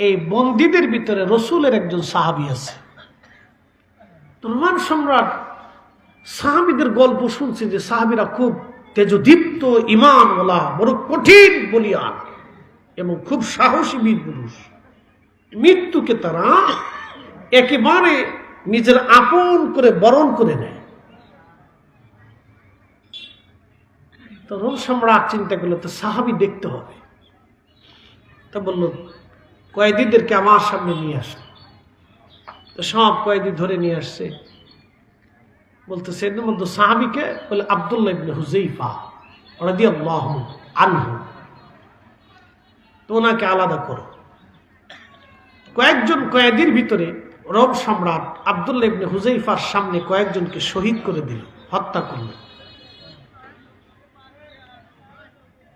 এই বন্দীদের ভিতরে রসুলের একজন সাহাবী আছে। তো রোমান সম্রাট সাহাবীদের গল্প শুনছে যে সাহাবীরা খুব তেজদীপ্ত, ঈমানওয়ালা, বড় কঠিন বলিয়ান এবং খুব সাহসী বীর পুরুষ। মৃত্যুকে তারা একেবারে নিজের আপন করে বরণ করে নেয়। তো রোম সম্রাট চিন্তা করলো, তো সাহাবী দেখতে হবে। তা বলল, কয়েদিদেরকে আমার সামনে নিয়ে আসে। তো সব কয়েদি ধরে নিয়ে আসছে। বলতেছে এর মধ্যে সাহাবীকে বলে আব্দুল্লাহ ইবনে হুযাইফা রাদিয়াল্লাহু আনহু। তো ওনাকে আলাদা করো। কয়েকজন কয়েদির ভিতরে রোম সম্রাট আব্দুল্লাহ ইবনে হুযাইফার সামনে কয়েকজনকে শহীদ করে দিল, হত্যা করল।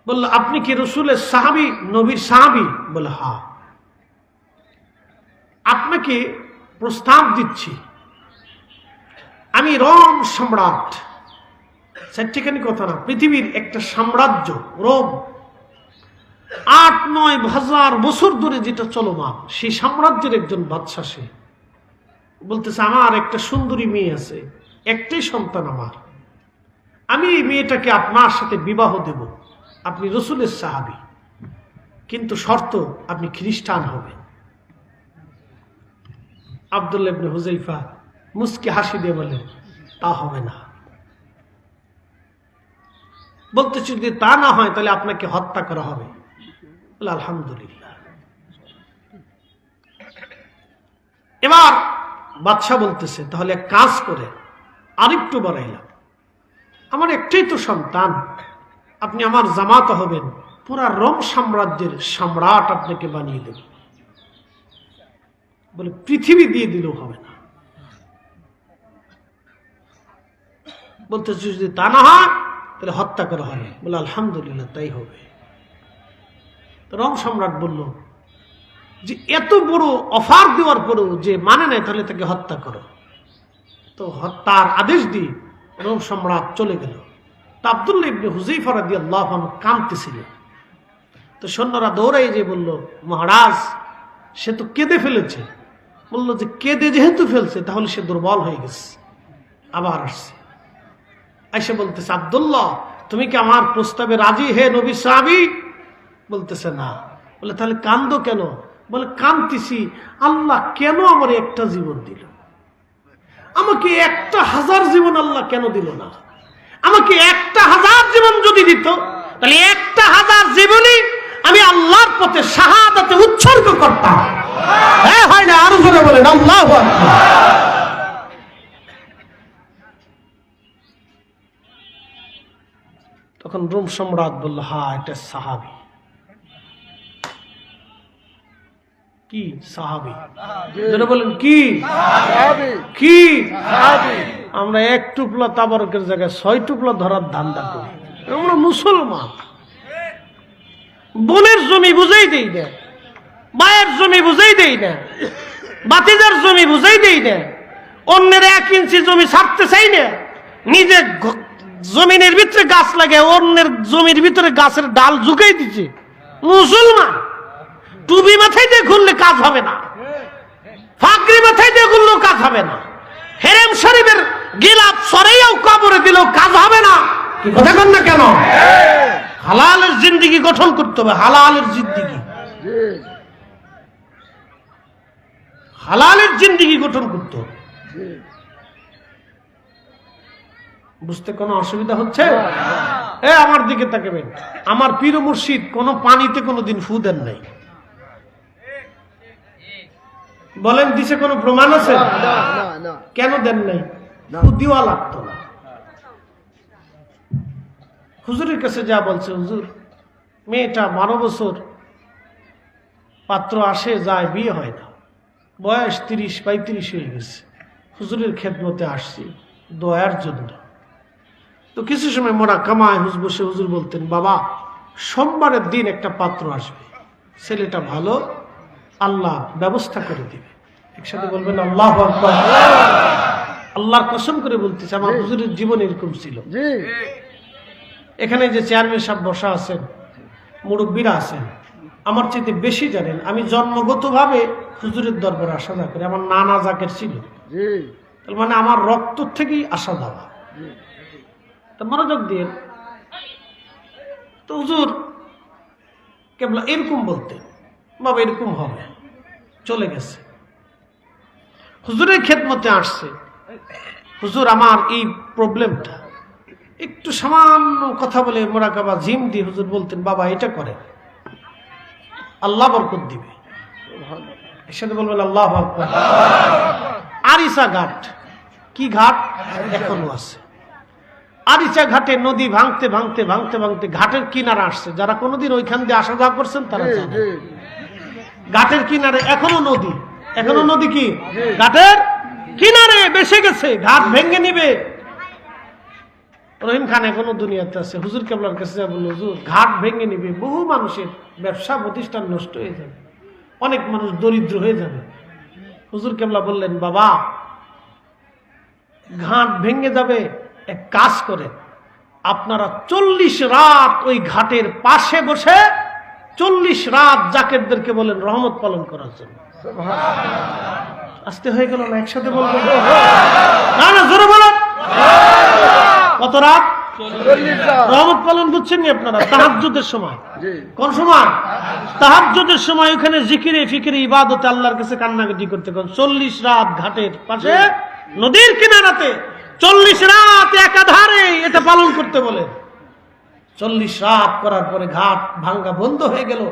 বলল, আপনি কি রসুলের সাহাবী, নবীর সাহাবী? বলে হ্যাঁ। আপনাকে প্রস্তাব দিচ্ছি, আমি রোম সম্রাট, সেটিখানি কথা না, পৃথিবীর একটা সাম্রাজ্য রোম, ৮-৯ হাজার বছর ধরে যেটা চলমান, সেই সাম্রাজ্যের একজন বাদশা। সে বলতেছে আমার একটা সুন্দরী মেয়ে আছে, একটাই সন্তান আমার, আমি এই মেয়েটাকে আপনার সাথে বিবাহ দেব। আপনি রসুলের সাহাবী, কিন্তু শর্ত আপনি খ্রিস্টান হবেন। আব্দুল্লাহ ইবনে হুযাইফা মুস্কি হাসি দিয়ে বলে, তা হবে না। বলতেছি যদি তা না হয় তাহলে আপনাকে হত্যা করা হবে। বলে আলহামদুলিল্লাহ। এবার বাদশা বলতেছে, তাহলে এক কাজ করে আরেকটু বাড়াইলাম, আমার একটাই তো সন্তান, আপনি আমার জামাতা হবেন, পুরা রোম সাম্রাজ্যের সম্রাট আপনাকে বানিয়ে দেব। বলে পৃথিবী দিয়ে দিলেও হবে না। বলতেছে যদি তা না হয় তাহলে হত্যা করা হবে। বলে আলহামদুলিল্লাহ, তাই হবে। রোম সম্রাট বলল যে এত বড় অফার দেওয়ার পরেও যে মানে নাই, তাহলে তাকে হত্যা করো। তো হত্যার আদেশ দিয়ে রোম সম্রাট চলে গেল। তো আব্দুল্লাহ ইবনে হুযাইফা রাদিয়াল্লাহু আনহু কাঁদতেছিল। তো সৈন্যরা দৌড়াই যে বলল, মহারাজ সে তো কেঁদে ফেলেছে। বললো যে কেঁদে যেহেতু ফেলছে তাহলে সে দুর্বল হয়ে গেছে। আবার আসছে, আইসা বলতেছে, আব্দুল্লাহ তুমি কি আমার প্রস্তাবে রাজি হে নবী সাহাবী? বলতেছে না। বলে তাহলে কান্দো কেন? বলে কাঁদতেছি, আল্লাহ কেন আমার একটা জীবন দিল? আমাকে ১,০০০ জীবন আল্লাহ কেন দিল না? আমাকে ১,০০০ জীবন যদি দিত তাহলে ১,০০০ জীবনই আমি আল্লাহর পথে শাহাদাতে উৎসর্গ করতাম। হ্যাঁ হয় না? আরো জোরে বলেন আল্লাহু আকবার। তখন রোম সম্রাট বলল, হ্যাঁ এটা সাহাবী। কি সাহাবী? যেটা বলেন কি কি? আমরা ১ টুপলা তাবারকের জায়গায় ৬ টুপলা ধরার ধান্দা করি। আমরা মুসলমান। বোনের জমি বুঝাই দেই না, মায়ের জমি বুঝাই দেই না, বাতিজার জমি বুঝাই দেই না, অন্যের ১ ইঞ্চি জমি ছাড়তে চাই না, নিজে জমিনের ভিতরে গাছ লাগে, অন্যের জমির ভিতরে গাছের ডাল ঝুঁকাই দিচ্ছে। মুসলমান টুপি মাথায় দিয়ে ঘুরলে কাজ হবে না, ফাকরি মাথায় দিয়ে ঘুরলেও কাজ হবে না, হেরেম শরীফের গিলাপ সরাইয়াও কবরে দিলেও কাজ হবে না। কি কথা কন না কেন? হালালের জিন্দেগি গঠন করতে হবে, হালালের জিন্দেগি, হালালের জিন্দেগি গঠন করতে হবে। বুঝতে কোনো অসুবিধা হচ্ছে? আমার দিকে তাকাবেন। আমার পীর মুর্শিদ কোনো পানিতে কোনোদিন ফু দেন নাই। বলেন দিছে কোনো প্রমাণ আছে? কেন দেন নাই? ফু দিওয়া লাগতো না। হুজুরের কাছে যা বলছে, হুজুর মেয়েটা 12 বছর, পাত্র আসে যায়, বিয়ে হয় না, বয়স 30-35 হয়ে গেছে, হুজুরের খেদমতে আসছি দয়ার জন্য। তো কিছু সময় মোরা কামায় বসে হুজুর বলতেন, বাবা সোমবারের দিন একটা পাত্র আসবে, ছেলেটা ভালো, আল্লাহ ব্যবস্থা করে দিবে। একসাথে বলবেন আল্লাহু আকবার। আল্লাহর কসম করে বলতেছে, আমার হুজুরের জীবন এরকম ছিল। এখানে যে চেয়ারম্যান সাহেব বসা আছেন, মুরব্বীরা আছেন, আমার চাইতে বেশি জানেন। আমি জন্মগতভাবে হুজুরের দরবারে আসা যাওয়া করি, আমার নানা জাকের ছিল, তার মানে আমার রক্ত থেকেই আসা যাওয়া। মনোযোগ দিয়ে তো হুজুর কেবল এরকম বলতেন, বাবা এরকম হবে, চলে গেছে। হুজুরের খেদমতে আসছে, হুজুর আমার এই প্রবলেমটা, একটু সামান্য কথা বলে মোরাকাবা জিম দিয়ে হুজুর বলতেন, বাবা এটা করে, আল্লাহ বরকত দিবে। একসাথে বলবেন আল্লাহু আকবার। আরিসা ঘাট, কি ঘাট এখনো আছে, আরিচা ঘাটে নদী ভাঙতে ভাঙতে ভাঙতে ভাঙতে ঘাটের কিনারা আসছে। যারা কোনোদিন ওইখান দিয়ে আসা যাওয়া করছেন তারা জানেন, ঘাটের কিনারে এখনো নদী, এখনো নদী কি ঘাটের কিনারে বেসে গেছে, ঘাট ভেঙে নিবে। রহিম খান এখনো দুনিয়াতে আছে। হুজুর কেবলার কাছে যা বলল, হুজুর ঘাট ভেঙে নিবে, বহু মানুষের ব্যবসা প্রতিষ্ঠান নষ্ট হয়ে যাবে, অনেক মানুষ দরিদ্র হয়ে যাবে। হুজুর কেবলা বললেন, বাবা ঘাট ভেঙে যাবে, এক কাজ করে আপনারা 40 রাত ওই ঘাটের পাশে বসে 40 রাত জাকেরদেরকে বলেন রহমত পালন করার জন্য। আস্তে হয়ে গেল না? একসাথে বলবেন না, না জোরে বলেন। কত রাত? 40 রাত রহমত পালন করছেন নি আপনারা? তাহাজ্জুদের সময়। কোন সময়? তাহাজ্জুদের সময়। ওখানে জিকিরে ফিকিরে ইবাদতে আল্লাহর কাছে কান্নাকাটি করতে। 40 রাত ঘাটের পাশে নদীর কিনারাতে 40 রাত একাধারে এটা পালন করতে বলে। 40 রাত করার পরে ঘাট ভাঙ্গা বন্ধ হয়ে গেল,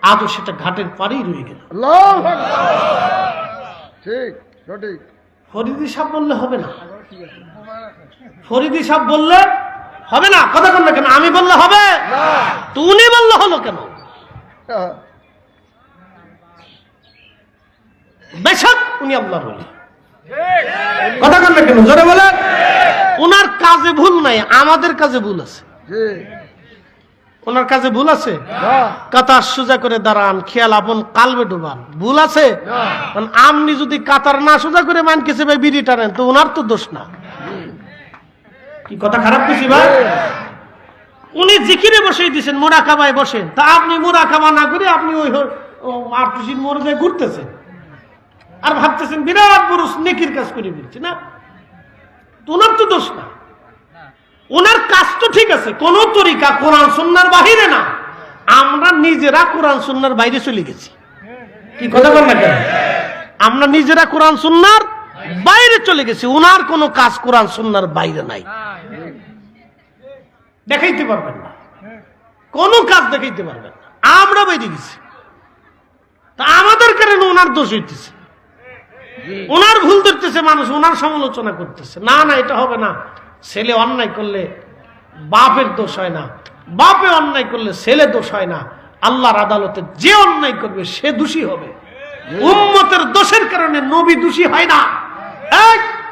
আজও সেটা ঘাটের পাড়েই রয়ে গেল। ঠিক সঠিক। ফরিদি সাহেব বললে হবে না, ফরিদি সাহেব বললে হবে না। কথা বল না কেন? আমি বললে হবে না, তুমি বললে হলো কেন? বেশক উনি আল্লাহর ওলি। কথা বল না কেন? জোরে বলেন। ওনার কাজে ভুল নাই, আমাদের কাজে ভুল আছে। ওনার কাজে ভুল আছে? কাতার সোজা করে দাঁড়ান, খেয়াল আপন কালবে ডুবান, ভুল আছে? আপনি যদি কাতার না সোজা করে মান কেছে ভাই বিড়ি টানেন, তো ওনার তো দোষ না। কি কথা খারাপ কিছু ভাই? উনি জিকিরে বসে দিয়েছেন, মুরাকাবায় বসেন, তা আপনি মুরাকাবা না করে আপনি ওই আরটিসির মোড়ে যায় ঘুরতেছেন আর ভাবতেছেন বিরাট বড় নেকির কাজ করে দিচ্ছে না, ওনার তো দোষ না। ওনার কাজ তো ঠিক আছে, কোন তরিকা কোরআন সুন্নাহর বাহিরে না। আমরা নিজেরা কোরআন সুন্নাহর বাইরে চলে গেছি। কি কথা বল না কেন? আমরা নিজেরা কোরআন সুন্নাহর বাইরে চলে গেছি। ওনার কোন কাজ কোরআন সুন্নাহর বাইরে নাই, দেখাইতে পারবেন না, কোন কাজ দেখাইতে পারবেন না। আমরা বাইরে গেছি, তা আমাদের কারণে ওনার দোষ হইতেছে, ওনার ভুল ধরতেছে মানুষ, ওনার সমালোচনা করতেছে। না না, এটা হবে না। ছেলে অন্যায় করলে বাপের দোষ হয় না, বাপে অন্যায় করলে ছেলে দোষ হয় না। আল্লাহর আদালতে যে অন্যায় করবে সে দোষী হবে। উম্মতের দোষের কারণে নবী দোষী হয় না।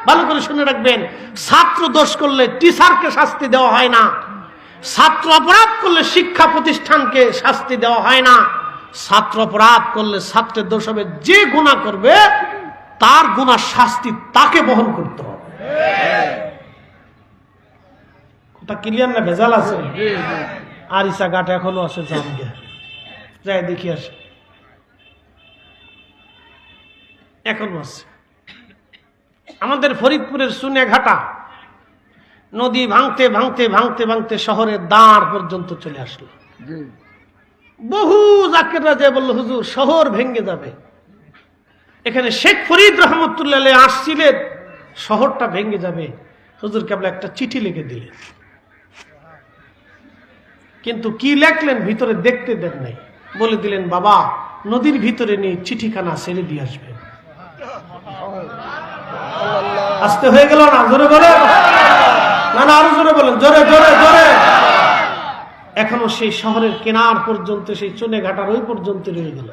ভালো করে শুনে রাখবেন, ছাত্র দোষ করলে টিচারকে শাস্তি দেওয়া হয় না, ছাত্র অপরাধ করলে শিক্ষা প্রতিষ্ঠানকে শাস্তি দেওয়া হয় না। ছাত্র অপরাধ করলে ছাত্রের দোষ হবে, যে গুনাহ করবে তার গুনার শাস্তি তাকে বহন করতে হবে। কথা ক্লিয়ার না ভেজাল আছে? আরিসা ঘাট এখনো আছে, জামগে যাই দেখি আসে, এখনো আছে। আমাদের ফরিদপুরের সুনেঘাটা নদী ভাঙতে ভাঙতে ভাঙতে ভাঙতে শহরের দাঁড় পর্যন্ত চলে আসলো। বহু জাকিররা যে বলল হুজুর শহর ভেঙে যাবে। এখানে শেখ ফরিদ রহমতুল্লাহ আসছিলেন, শহরটা ভেঙে যাবে, হুজুর কেবল একটা চিঠি লিখে দিলেন। কিন্তু কি লেখলেন ভিতরে দেখতে দেন নাই, বলে দিলেন বাবা নদীর ভিতরে নিয়ে চিঠিখানা ছেড়ে দিয়ে আসবেন। আসতে হয়ে গেল না? জোরে বলেন না, না আরো জোরে বলেন, জোরে জোরে জোরে। এখনো সেই শহরের কেনার পর্যন্ত, সেই চুনেঘাটার ওই পর্যন্ত রয়ে গেল,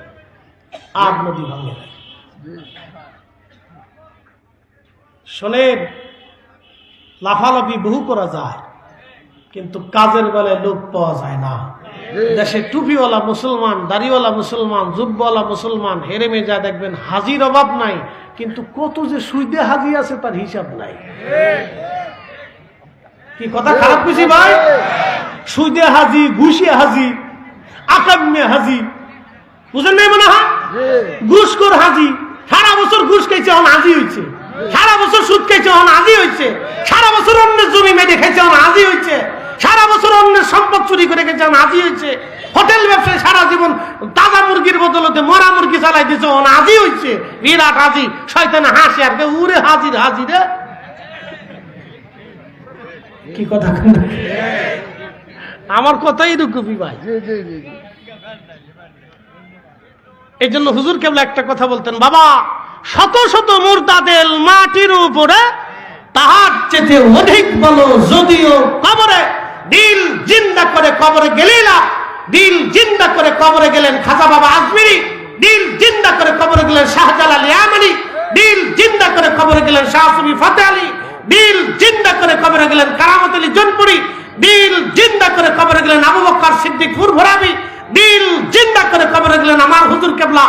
আর নদী ভাঙে নাই। শোনেন, লাফালাফি বহু করা যায়, কিন্তু কাজের বেলায় লোক পাওয়া যায় না। দেশে টুপিওয়ালা মুসলমান, দাড়িওয়ালা মুসলমান, জুব্বওয়ালা মুসলমান হেরেমে যা দেখবেন হাজির অভাব নাই, কিন্তু কত যে সুইদে হাজি আছে তার হিসাব নাই। কি কথা খারাপ কিছু ভাই? সুইদে হাজি, ঘুষে হাজি, আকাম্যে হাজি, বুঝেন নাই মনে হয়? ঘুষখোর হাজি, সারা বছর ঘুষ খাইছে এখন হাজি হয়েছে, সারা বছর সুদ খাইছে এখন হাজি হয়েছে, সারা বছর অন্যের জমি মেরে খাইছে এখন হাজি হয়েছে, সারা বছর অন্যের সম্পদ চুরি করে গেছে এখন হাজি হয়েছে, হোটেল ব্যবসায় সারা জীবন তাজা মুরগির বদলতে মরা মুরগি চালাই দিয়েছে এখন হাজি হয়েছে, বিরাট হাজি। শয়তানে হাসি আর উড়ে হাজির হাজিরে। কি কথা? আমার কথাই রুকুবি ভাই। এই জন্য হুজুর কেবল একটা কথা বলতেন, বাবা শত শত মুরতাদের মাটির উপরে তাহার চেয়ে অধিক বলো যদিও কবরে। দিল জিন্দা করে কবরে গেলিলা, দিল জিন্দা করে কবরে গেলেন খাজা বাবা আজমিরি, দিল জিন্দা করে কবরে গেলেন শাহজালাল ইয়ামানি, দিল জিন্দা করে কবরে গেলেন শাহ সুফি ফতে আলী, দিল জিন্দা করে কবরে গেলেন কারামত আলী জনপুরি, দিল জিন্দা করে কবরে গেলেন আবু বকর সিদ্দিক ফুরফুরাবি, দিল জিন্দা করে কবরে গেলেন আমার হুজুর কেবলা,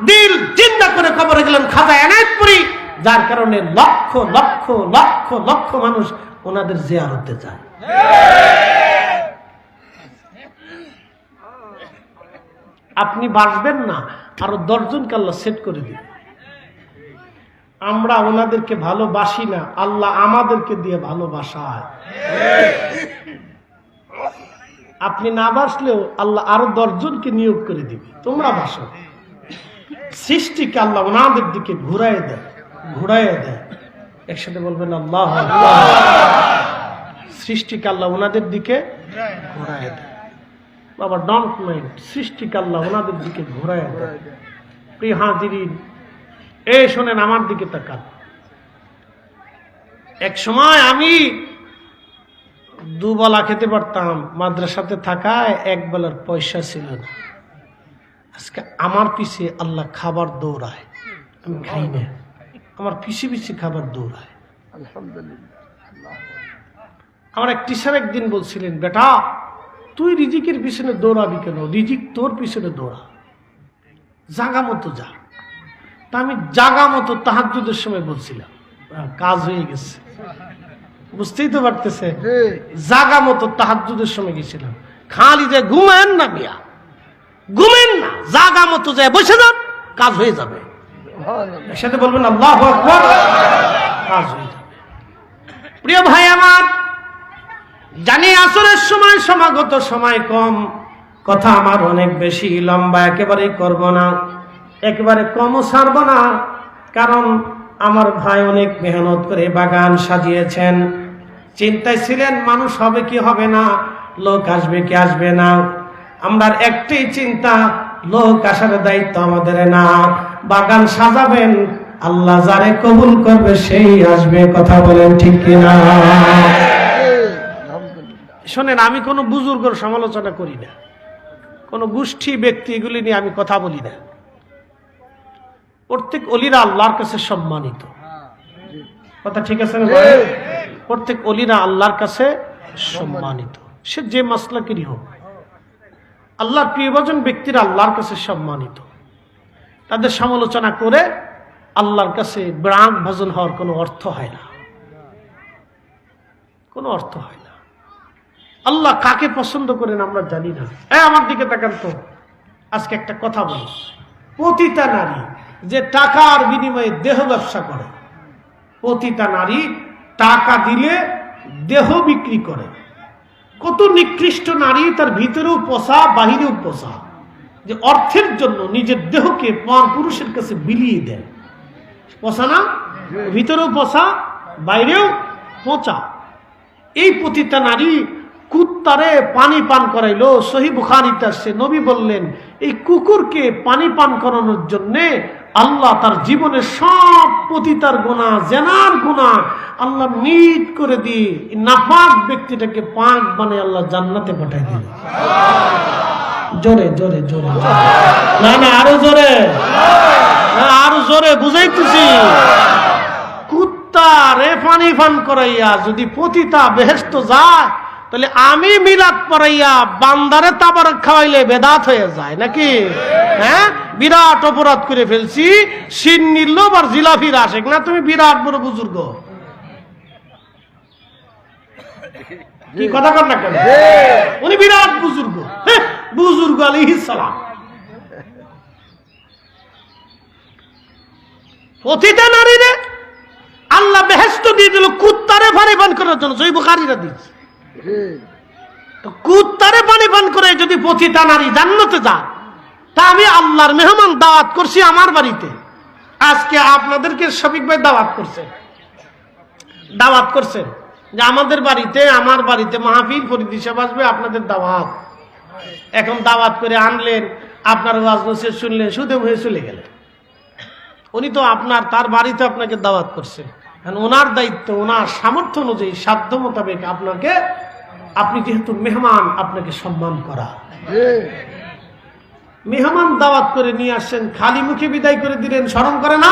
দিল জিন্দা করে কবরে গেলেন খাজা এনায়েতপুরি। যার কারণে লক্ষ লক্ষ লক্ষ লক্ষ মানুষ ওনাদের জিয়ারতে যায়। আপনি বাঁচবেন না, আরো 10 জনকে আল্লাহ সেট করে দিবেন। আমরা ওনাদেরকে ভালোবাসি না, আল্লাহ আমাদেরকে দিয়ে ভালোবাসায়। আপনি না বাসলেও আল্লাহ আরো 10 জনকে নিয়োগ করে দিবে, তোমরা বাসো। সৃষ্টিকে আল্লাহ ওনাদের দিকে ঘুরাইয়ে দেয়, ঘুরাইয়ে দেয়। একসাথে বলবেন আল্লাহ আল্লাহ। সৃষ্টিকে আল্লাহ ওনাদের দিকে ঘুরাইয়ে দেয়। বাবা ডোন্ট মাইন্ড, সৃষ্টিকে আল্লাহ ওনাদের দিকে ঘুরাইয়ে দেয়। প্রিয় হাজিরিন, এই শোনেন আমার দিকে তাকান। এক সময় আমি দুবেলা খেতে পারতাম, মাদ্রাসাতে থাকায় একবেলার পয়সা ছিল না। আজকে আমার পিছে আল্লাহ খাবার দৌড়ায়, আমি খাই না, আমার পিছে পিছে খাবার দৌড়ায়। আমার এক টিচার একদিন বলছিলেন, বেটা তুই রিজিকের পিছনে দৌড়াবি কেন? রিজিক তোর পিছনে দৌড়া, জাগা মতো যা। তা আমি জাগা মতো তাহাজ্জুদের সময় বলছিলাম, কাজ হয়ে গেছে, বুঝতেই তো পারতেছে। জাগা মতো তাহাজ্জুদের সময় গেছিলাম। খালি যে ঘুমেন না মিয়া, ঘুমেন না, জাগা মতো যায় বসে যান, কাজ হয়ে যাবে। সাথে বলবেন আল্লাহু আকবার, কাজ হয়ে যাবে। প্রিয় ভাই আমার, জানি আসরের সময় সমাগত সময় কম, কথা আমার অনেক বেশি, লম্বা একেবারেই করব না, একেবারে কমও ছাড়ব না। কারণ আমার ভাই অনেক মেহনত করে বাগান সাজিয়েছেন, চিন্তায় ছিলেন মানুষ হবে কি হবে না, লোক আসবে কি আসবে না। আমরা একটাই চিন্তা, লোক আসার দায়িত্ব আমাদের না, বাগান সাজাবেন, আল্লাহ যারে কবুল করবে সেই আসবে। কথা বলেন ঠিক কিনা? শোনেন, আমি কোনো বুজুর্গের সমালোচনা করি না, কোনো গোষ্ঠী ব্যক্তি এগুলি নিয়ে আমি কথা বলি না। প্রত্যেক অলিরা আল্লাহর কাছে সম্মানিত, কথা ঠিক আছে না? প্রত্যেক অলিরা আল্লাহর কাছে সম্মানিত, সে যে মাসলাকেরই হোক। আল্লাহর প্রিয়ভাজন ব্যক্তিরা আল্লাহর কাছে সম্মানিত। তাদের সমালোচনা করে আল্লাহর কাছে বিরাগ ভাজন হওয়ার কোনো অর্থ হয় না, কোনো অর্থ হয় না। আল্লাহ কাকে পছন্দ করেন আমরা জানি না। আমার দিকে তাকান তো, আজকে একটা কথা বলি, পতিতা নারী যে টাকার বিনিময়ে দেহ ব্যবসা করে, পতিতা নারী টাকা দিলে দেহ বিক্রি করে, কত নিকৃষ্ট নারী, তার ভিতরেও পোষা বাহিরেও পোষা, যে অর্থের জন্য নিজের দেহকে পর পুরুষের কাছে বিলিয়ে দেয়। পোষা না, ভিতরেও পোষা বাইরেও পোঁচা। এই পতিতা নারী কুত্তারে পানি পান করাইলো। সহিহ বুখারীতে আসছে, নবী বললেন এই কুকুরকে পানি পান করানোর জন্য আল্লাহ তার জীবনের সব পতিতার গুনাহ, জেনার গুনাহ আল্লাহ মিট করে দিয়ে নাপাক ব্যক্তিটাকে পাক বানিয়ে আল্লাহ জান্নাতে পাঠাই দিল। জোরে জোরে জোরে, না না আরো জোরে, আরো জোরে বুঝাইতেছি। কুত্তারে পানি পান করাইয়া যদি পতিতা বেহেশত যায়, তাহলে আমি মিলাদ পড়াইয়া বান্দারে তাবারক খাওয়াইলে বেদাত হয়ে যায় নাকি? হ্যাঁ, বিরাট অপরাধ করে ফেলছি। সিন্নির লোভ আর জিলাফির আশেক না, তুমি বিরাট বড় বুজুর্গ। কি কথা কর না কেন? উনি বিরাট বুজুর্গ, বুজুর্গ আলাইহিস সালাম। পতিতা নারীরে আল্লাহ বেহেশত দিয়ে দিল কুত্তারে পানি পান করার জন্য। সহিহ বুখারীতে দিয়েছে, কুত্তারে পানি পান করে যদি পতিতা নারী জান্নাতে যায়, তা আমি আল্লাহর মেহমান দাওয়াত করছি আমার বাড়িতে। আজকে আপনাদেরকে শফিক ভাই দাওয়াত করছেন যে আমাদের বাড়িতে, আমার বাড়িতে মাহফিল ফরিদ হিসাব আসবে, আপনাদের দাওয়াত। এখন দাওয়াত করে আনলেন, আপনার ওয়াজ নসিহত শুনলেন, সুদে হয়ে চলে গেলেন। উনি তো তার বাড়িতে আপনাকে দাওয়াত করছেন, ওনার দায়িত্ব, ওনার সামর্থ্য অনুযায়ী সাধ্য মোতাবেক আপনাকে, আপনি যেহেতু মেহমান, আপনাকে সম্মান করা। মেহমান দাওয়াত করে নিয়ে আসছেন, খালি মুখে বিদায় করে দিলেন, শরম করে না?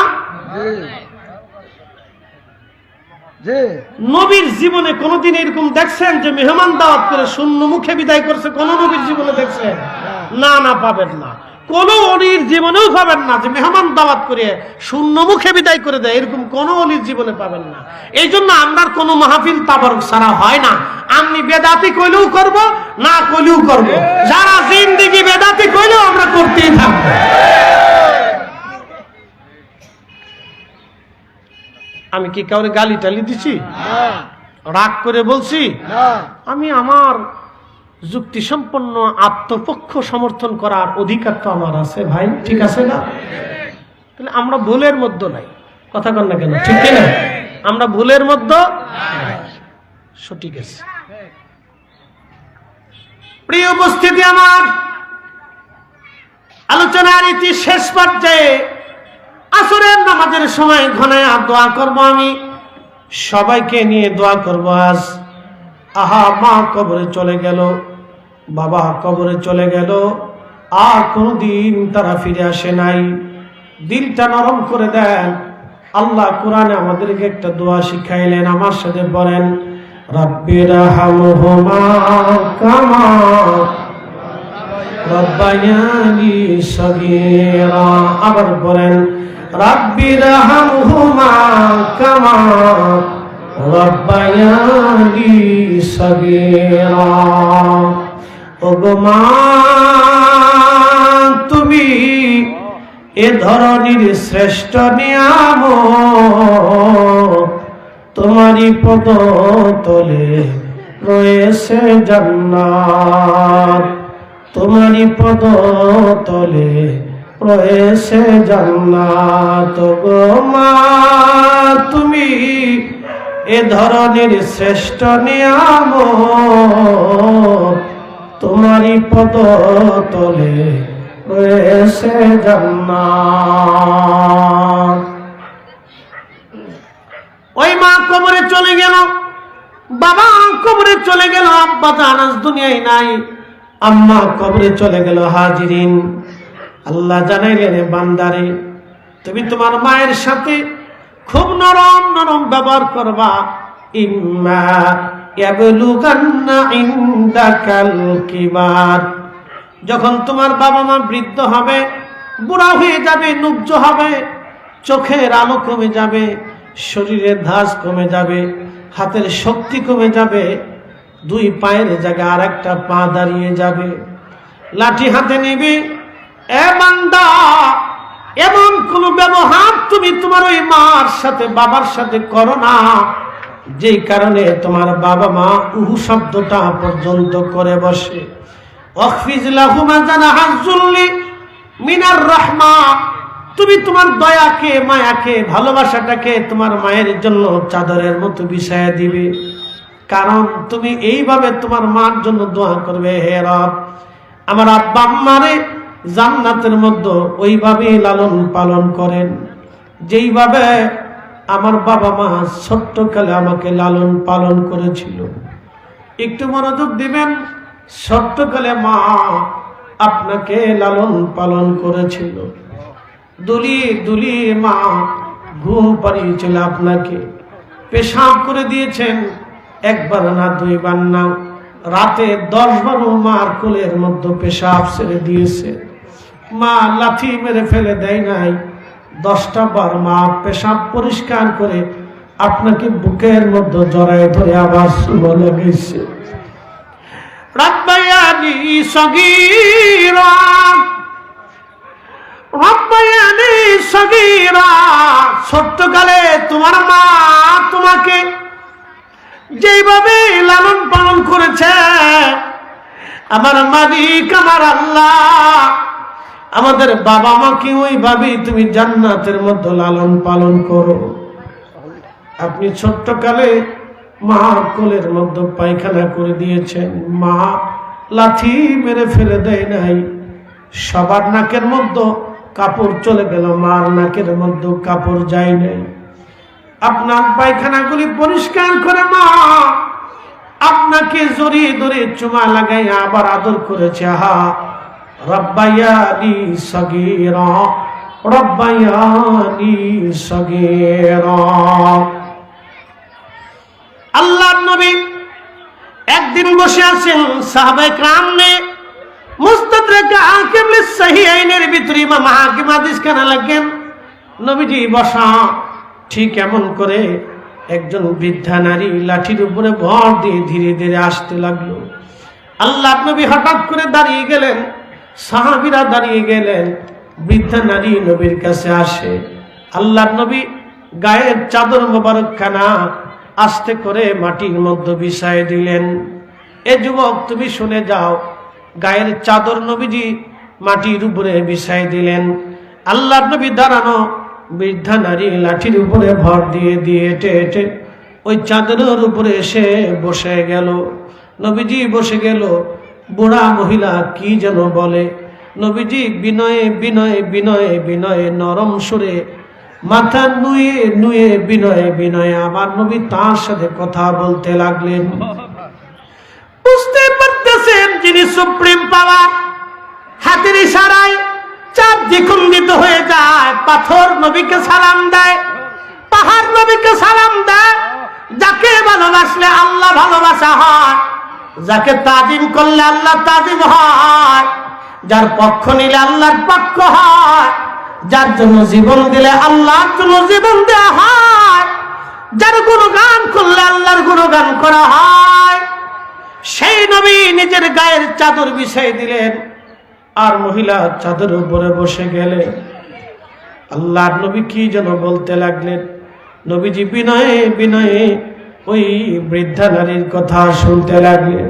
নবীর জীবনে কোনদিন এরকম দেখছেন যে মেহমান দাওয়াত করে শূন্য মুখে বিদায় করছে? কোন নবীর জীবনে দেখছেন? না না, পাবেন না। কোন অলির জীবনেও পাবেন না যে মেহমান দাওয়াত করে শূন্য মুখে বিদায় করে দেয়, এরকম কোন অলির জীবনে পাবেন না। এই জন্য আমরা কোন মাহফিল তাবারক ছাড়া হয় না। আমি বেদাতি কইলেও করব, না কইলেও করব, যারা জিন্দেগি বেদাতি কইলেও আমরা করতেই থাকব। আমি কি কাউরে গালি টালি দিছি? রাগ করে বলছি? আমি আমার যুক্তি সম্পন্ন আত্মপক্ষ সমর্থন করার অধিকার তো আমার আছে ভাই, ঠিক আছে না? তাহলে আমরা ভুলের মধ্যে নাই, কথা কন না কেন? ঠিক কিনা? আমরা ভুলের মধ্যে সঠিক আছে। প্রিয় উপস্থিতি, আমার আলোচনার ইতি শেষ পর্যায়ে আসরের নামাজের সময় ঘনায় দোয়া করব। আমি সবাইকে নিয়ে দোয়া করব। আজ আহা, মা কবরে চলে গেল, বাবা কবরে চলে গেল, আর কোনদিন তারা ফিরে আসে নাই। দিলটা নরম করে দেন। আল্লাহ কোরআনে আমাদেরকে একটা দোয়া শিখাইলেন, আমার সাথে বলেন, রাব্বিরহামহুমা কামা রাব্বায়ানি সগীরা। আবার বলেন, রাব্বিরহামহুমা কামা রাব্বায়ানি সগীরা। ওগো মা, তুমি এ ধরনের শ্রেষ্ঠ নিয়ামত, তোমারই পদ তলে রয়েছে জান্নাত, তোমারই পদ তলে রয়েছে জান্নাত। গো মা, তুমি এ ধরনের শ্রেষ্ঠ নিয়ামত, তোমারই পদ তলে রয়েছে জান্নাত। ওই মা কবরে চলে গেল, বাবা কবরে চলে গেল, আব্বা তো আজ দুনিয়ায় নাই, আম্মা কবরে চলে গেল। হাজিরিন, আল্লাহ জানাইলেন, বান্দারে তুমি তোমার মায়ের সাথে খুব নরম নরম ব্যবহার করবা। ইম্মা ইয়াবলুগান্না ইনদাকাল কিবার, যখন তোমার বাবা মা বৃদ্ধ হবে, বুড়া হয়ে যাবে, নুব্জ হবে, চোখের আলো কমে যাবে, শরীরের ধাস কমে যাবে, হাতের শক্তি কমে যাবে, দুই পায়ের জায়গায় আর একটা পা দাঁড়িয়ে যাবে। লাঠি হাতে নিবি, এ বান্দা এমন কোন ব্যবহার তুমি তোমার ওই মার সাথে বাবার সাথে করো না যেই কারণে তোমার বাবা মা উহু শব্দটা পর্যন্ত করে বসে। ওয়াখফিজ লাহুমা জানাহাজ যুল্লি মিনার রাহমা, তুমি তোমার দয়াকে, মায়াকে, ভালোবাসাটাকে তোমার মায়ের জন্য চাদরের মতো বিছায়া দিবে। কারণ তুমি এইভাবে তোমার মার জন্য দোয়া করবে, হে রব আমার আব্বা আম্মারে জান্নাতের মধ্যে ওইভাবে লালন পালন করেন যেইভাবে আমার বাবা মা ছোট্টকালে আমাকে লালন পালন করেছিল। একটু মনোযোগ দিবেন, ছোট্টকালে মা আপনাকে লালন পালন করেছিল, দুলিয়ে দুলিয়ে মা ঘুম পাড়িয়েছিল, আপনাকে পেশাব করে দিয়েছেন, একবার না দুইবার না, রাতে 10 বার মার কোলের মধ্যে পেশাব ছেড়ে দিয়েছে। মা লাঠি মেরে ফেলে দেয় নাই, 10টা বার মা পেশাব পরিষ্কার করে আপনাকে বুকের মধ্যে জড়ায় ধরে আবার চুমো লাগাইছে। রাব্বায়ানি সগীরা, রাব্বায়ানি সগীরা, ছোট্টকালে তোমার মা তোমাকে যেভাবে লালন পালন করেছে, আমার মালিক আমার আল্লাহ আমাদের বাবা মাকে ওইভাবেই তুমি জান্নাতের মধ্যে লালন পালন করো। আপনি ছোট্টকালে মা কোলের মধ্যে পায়খানা করে দিয়েছেন, মা লাঠি মেরে ফেলে দেয় নাই, সবার নাকের মধ্যে কাপড় চলে গেল, মার নাকের মধ্যে কাপড় যায় নাই। আপনার পায়খানাগুলি পরিষ্কার করে মা আপনাকে জড়িয়ে ধরে চুমা লাগাই আবার আদর করেছে। হা রব্বায়ানি সগীরা, রব্বায়ানি সগীরা। আল্লাহর নবী একদিন বসে আছেন, সাহাবায়ে কেরাম নে মুস্তাদরাক হাকিম লিসহিহাইনের ভিতরে ইমাম হাকিম হাদিস কেনা লাগেন। নবীজি বসা, ঠিক এমন করে একজন বৃদ্ধা নারী লাঠির উপরে ভর দিয়ে ধীরে ধীরে আসতে লাগলো। আল্লাহ নবী হঠাৎ করে দাঁড়িয়ে গেলেন, সাহাবীরা দাঁড়িয়ে গেলেন। বৃদ্ধা নারী নবীর কাছে আসে, আল্লাহ নবী গায়ের চাদর মোবারকখানা আস্তে করে মাটির মধ্যে বিছায় দিলেন। এ যুবক তুমি শুনে যাও। গায়ের চাদর নবীজি মাটির উপরে বিছায় দিলেন। আল্লাহ নবী দাঁড়ানো, বৃদ্ধা নারী লাঠির উপরে ভর দিয়ে দিয়ে হেঁটে হেঁটে ওই চাদরের উপরে এসে বসে গেল। নবীজি বসে গেল, বুড়া মহিলা কি যেন বলে। নবীজি বিনয়ে বিনয়ে বিনয়ে বিনয়ে নরম সুরে মাথা নুয়ে নুয়ে বিনয়ে বিনয়ে আমার নবী তার সাথে কথা বলতে লাগলেন। বুঝতে পারতেছেন যিনি সুপ্রিম পাওয়ার, হাতের ইশারায় চাপ দ্বিখণ্ডিত হয়ে যায়। পাথর নবীকে সালাম দেয়, পাহাড় নবীকে সালাম দেয়। যাকে ভালোবাসলে আল্লাহ ভালোবাসা হয়, যাকে তাজিম করলে আল্লাহ তাজিম হয়, যার পক্ষ নিলে আল্লাহর পক্ষ হয়, যার জন্য জীবন দিলে আল্লাহর জন্য জীবন দেওয়া হয়, যার গুণগান করলে আল্লাহর গুণগান করা হয়। সেই নবী নিজের গায়ের চাদর বিছাই দিলেন আর মহিলা চাদর উপরে বসে গেলেন। আল্লাহর নবী কি যেন বলতে লাগলেন। নবীজি বিনয়ে বিনয়ে ওই বৃদ্ধা নারীর কথা শুনতে লাগলেন।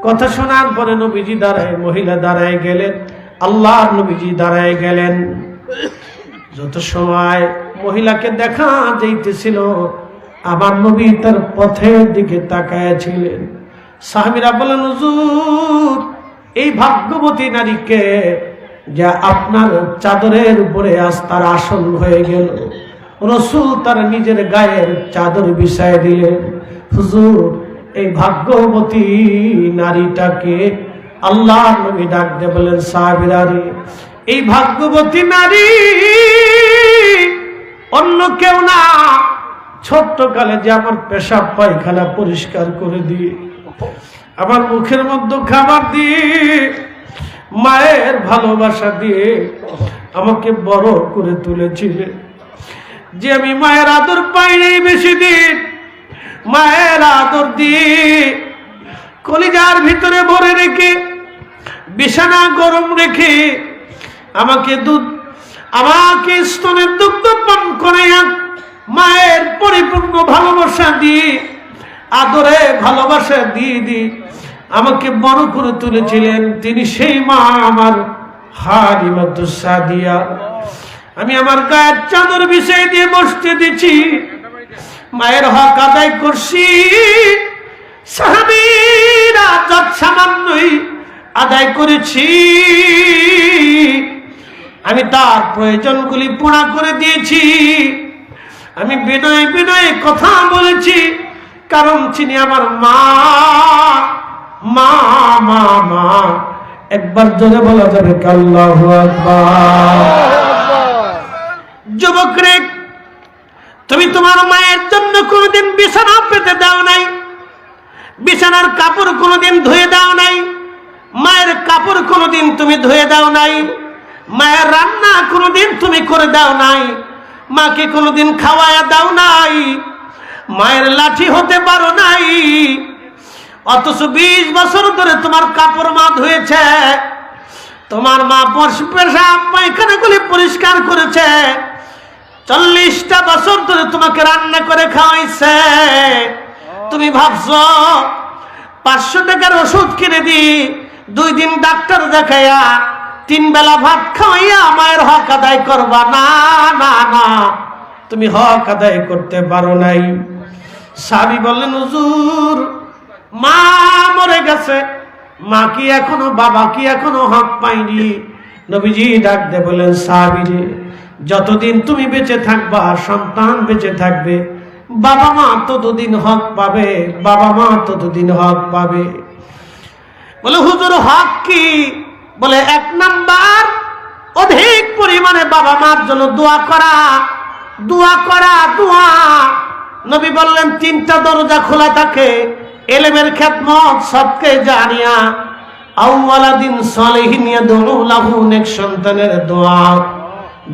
কথা শোনার পরে নবীজি দাঁড়ায়, মহিলা দাঁড়ায় গেলেন, আল্লাহর নবীজি দাঁড়ায় গেলেন। যত সময় মহিলাকে দেখা যাইতেছিল, আমার নবী তার পথের দিকে তাকায় ছিলেন। সাহাবীরা বলেন, হুজুর এই ভাগ্যবতী নারীকে যা আপনার চাদরের উপরে আজ তার আসন হয়ে গেল। রাসূল তার নিজের গায়ের চাদর বিছায় দিলেন। হুজুর এই ভাগ্যবতী নারীটাকে আল্লাহর নবী ডাক দিয়ে বলেন, সাহাবীরা রে, এই ভাগ্যবতী নারী অন্য কেউ না, ছোট্টকালে যে আমার পেশাব পায়খানা পরিষ্কার করে দিয়ে, আমার মুখের মধ্যে খাবার দিয়ে, মায়ের ভালোবাসা দিয়ে আমাকে বড় করে তুলেছিলে। যে আমি মায়ের আদর পাইনি বেশি দিন, মায়ের আদর দিয়ে কলিজার ভিতরে ভরে রেখে, বিছানা গরম রেখে আমাকে স্তনের দুগ্ধ পান করে মায়ের পরিপূর্ণ ভালোবাসা দিয়ে, আদরে ভালোবাসা দিয়ে আমাকে বড় করে তুলেছিলেন। তিনি সেই মা আমার হালিমাতুস সাদিয়া। আমি আমার গায়ের চাদর বিছিয়ে দিয়ে বসতে দিচ্ছি, মায়ের হক আদায় করছি। সাহাবীরা যত সামান্যই আদায় করেছি, আমি তার প্রয়োজনগুলি পুরা করে দিয়েছি। আমি বিনয়ে বিনয়ে কথা বলেছি, কারণ তিনি আমার মা। মা মা মা একবার জোরে বলা যাবে আল্লাহু আকবার। যুবক রে, তুমি তোমার মায়ের জন্য কোনোদিন বিছানা পেতে দাও নাই, বিছানার কাপড় কোনোদিন ধুয়ে দাও নাই, মায়ের কাপড় কোনোদিন তুমি ধুয়ে দাও নাই, মায়ের রান্না কোনোদিন তুমি করে দাও নাই, মাকে কোনোদিন খাওয়ায়া দাও নাই, মায়ের লাঠি হতে পারো নাই। অথচ 20 বছর ধরে তোমার কাপড় মা ধুয়েছে, তোমার মা পেশাব পায়খানাগুলি পরিষ্কার করেছে, 40টা বছর ধরে তোমাকে রান্না করে খাওয়াইছে। তুমি ভাবছো 500 টাকার ওষুধ কিনে দি, 2 দিন ডাক্তার দেখাইয়া 3 বেলা ভাত খাওয়াইয়া মায়ের হক আদায় করবা? না না না, তুমি হক আদায় করতে পারো নাই। সাহাবী বললেন, হুজুর মা মরে গেছে, মা কি এখনো, বাবা কি এখনো হক পায়নি? নবীজি ডাক দিয়ে বলেন, সাহাবী রে, যতদিন তুমি বেঁচে থাকবা, সন্তান বেঁচে থাকবে, বাবা মা ততদিন হক পাবে, বাবা মা ততদিন হক পাবে। বলে হুজুর হক কি? বলে 1 নাম্বার অধিক পরিমাণে বাবা মার জন্য দোয়া করা, দোয়া করা, দোয়া। নবী বললেন 3টা দরজা খোলা থাকে, ইলমের খেদমত, সবকে জানিয়া, আওয়ালাদিন সালিহিন ইয়াদউ লাহু, নেক সন্তানের দোয়া,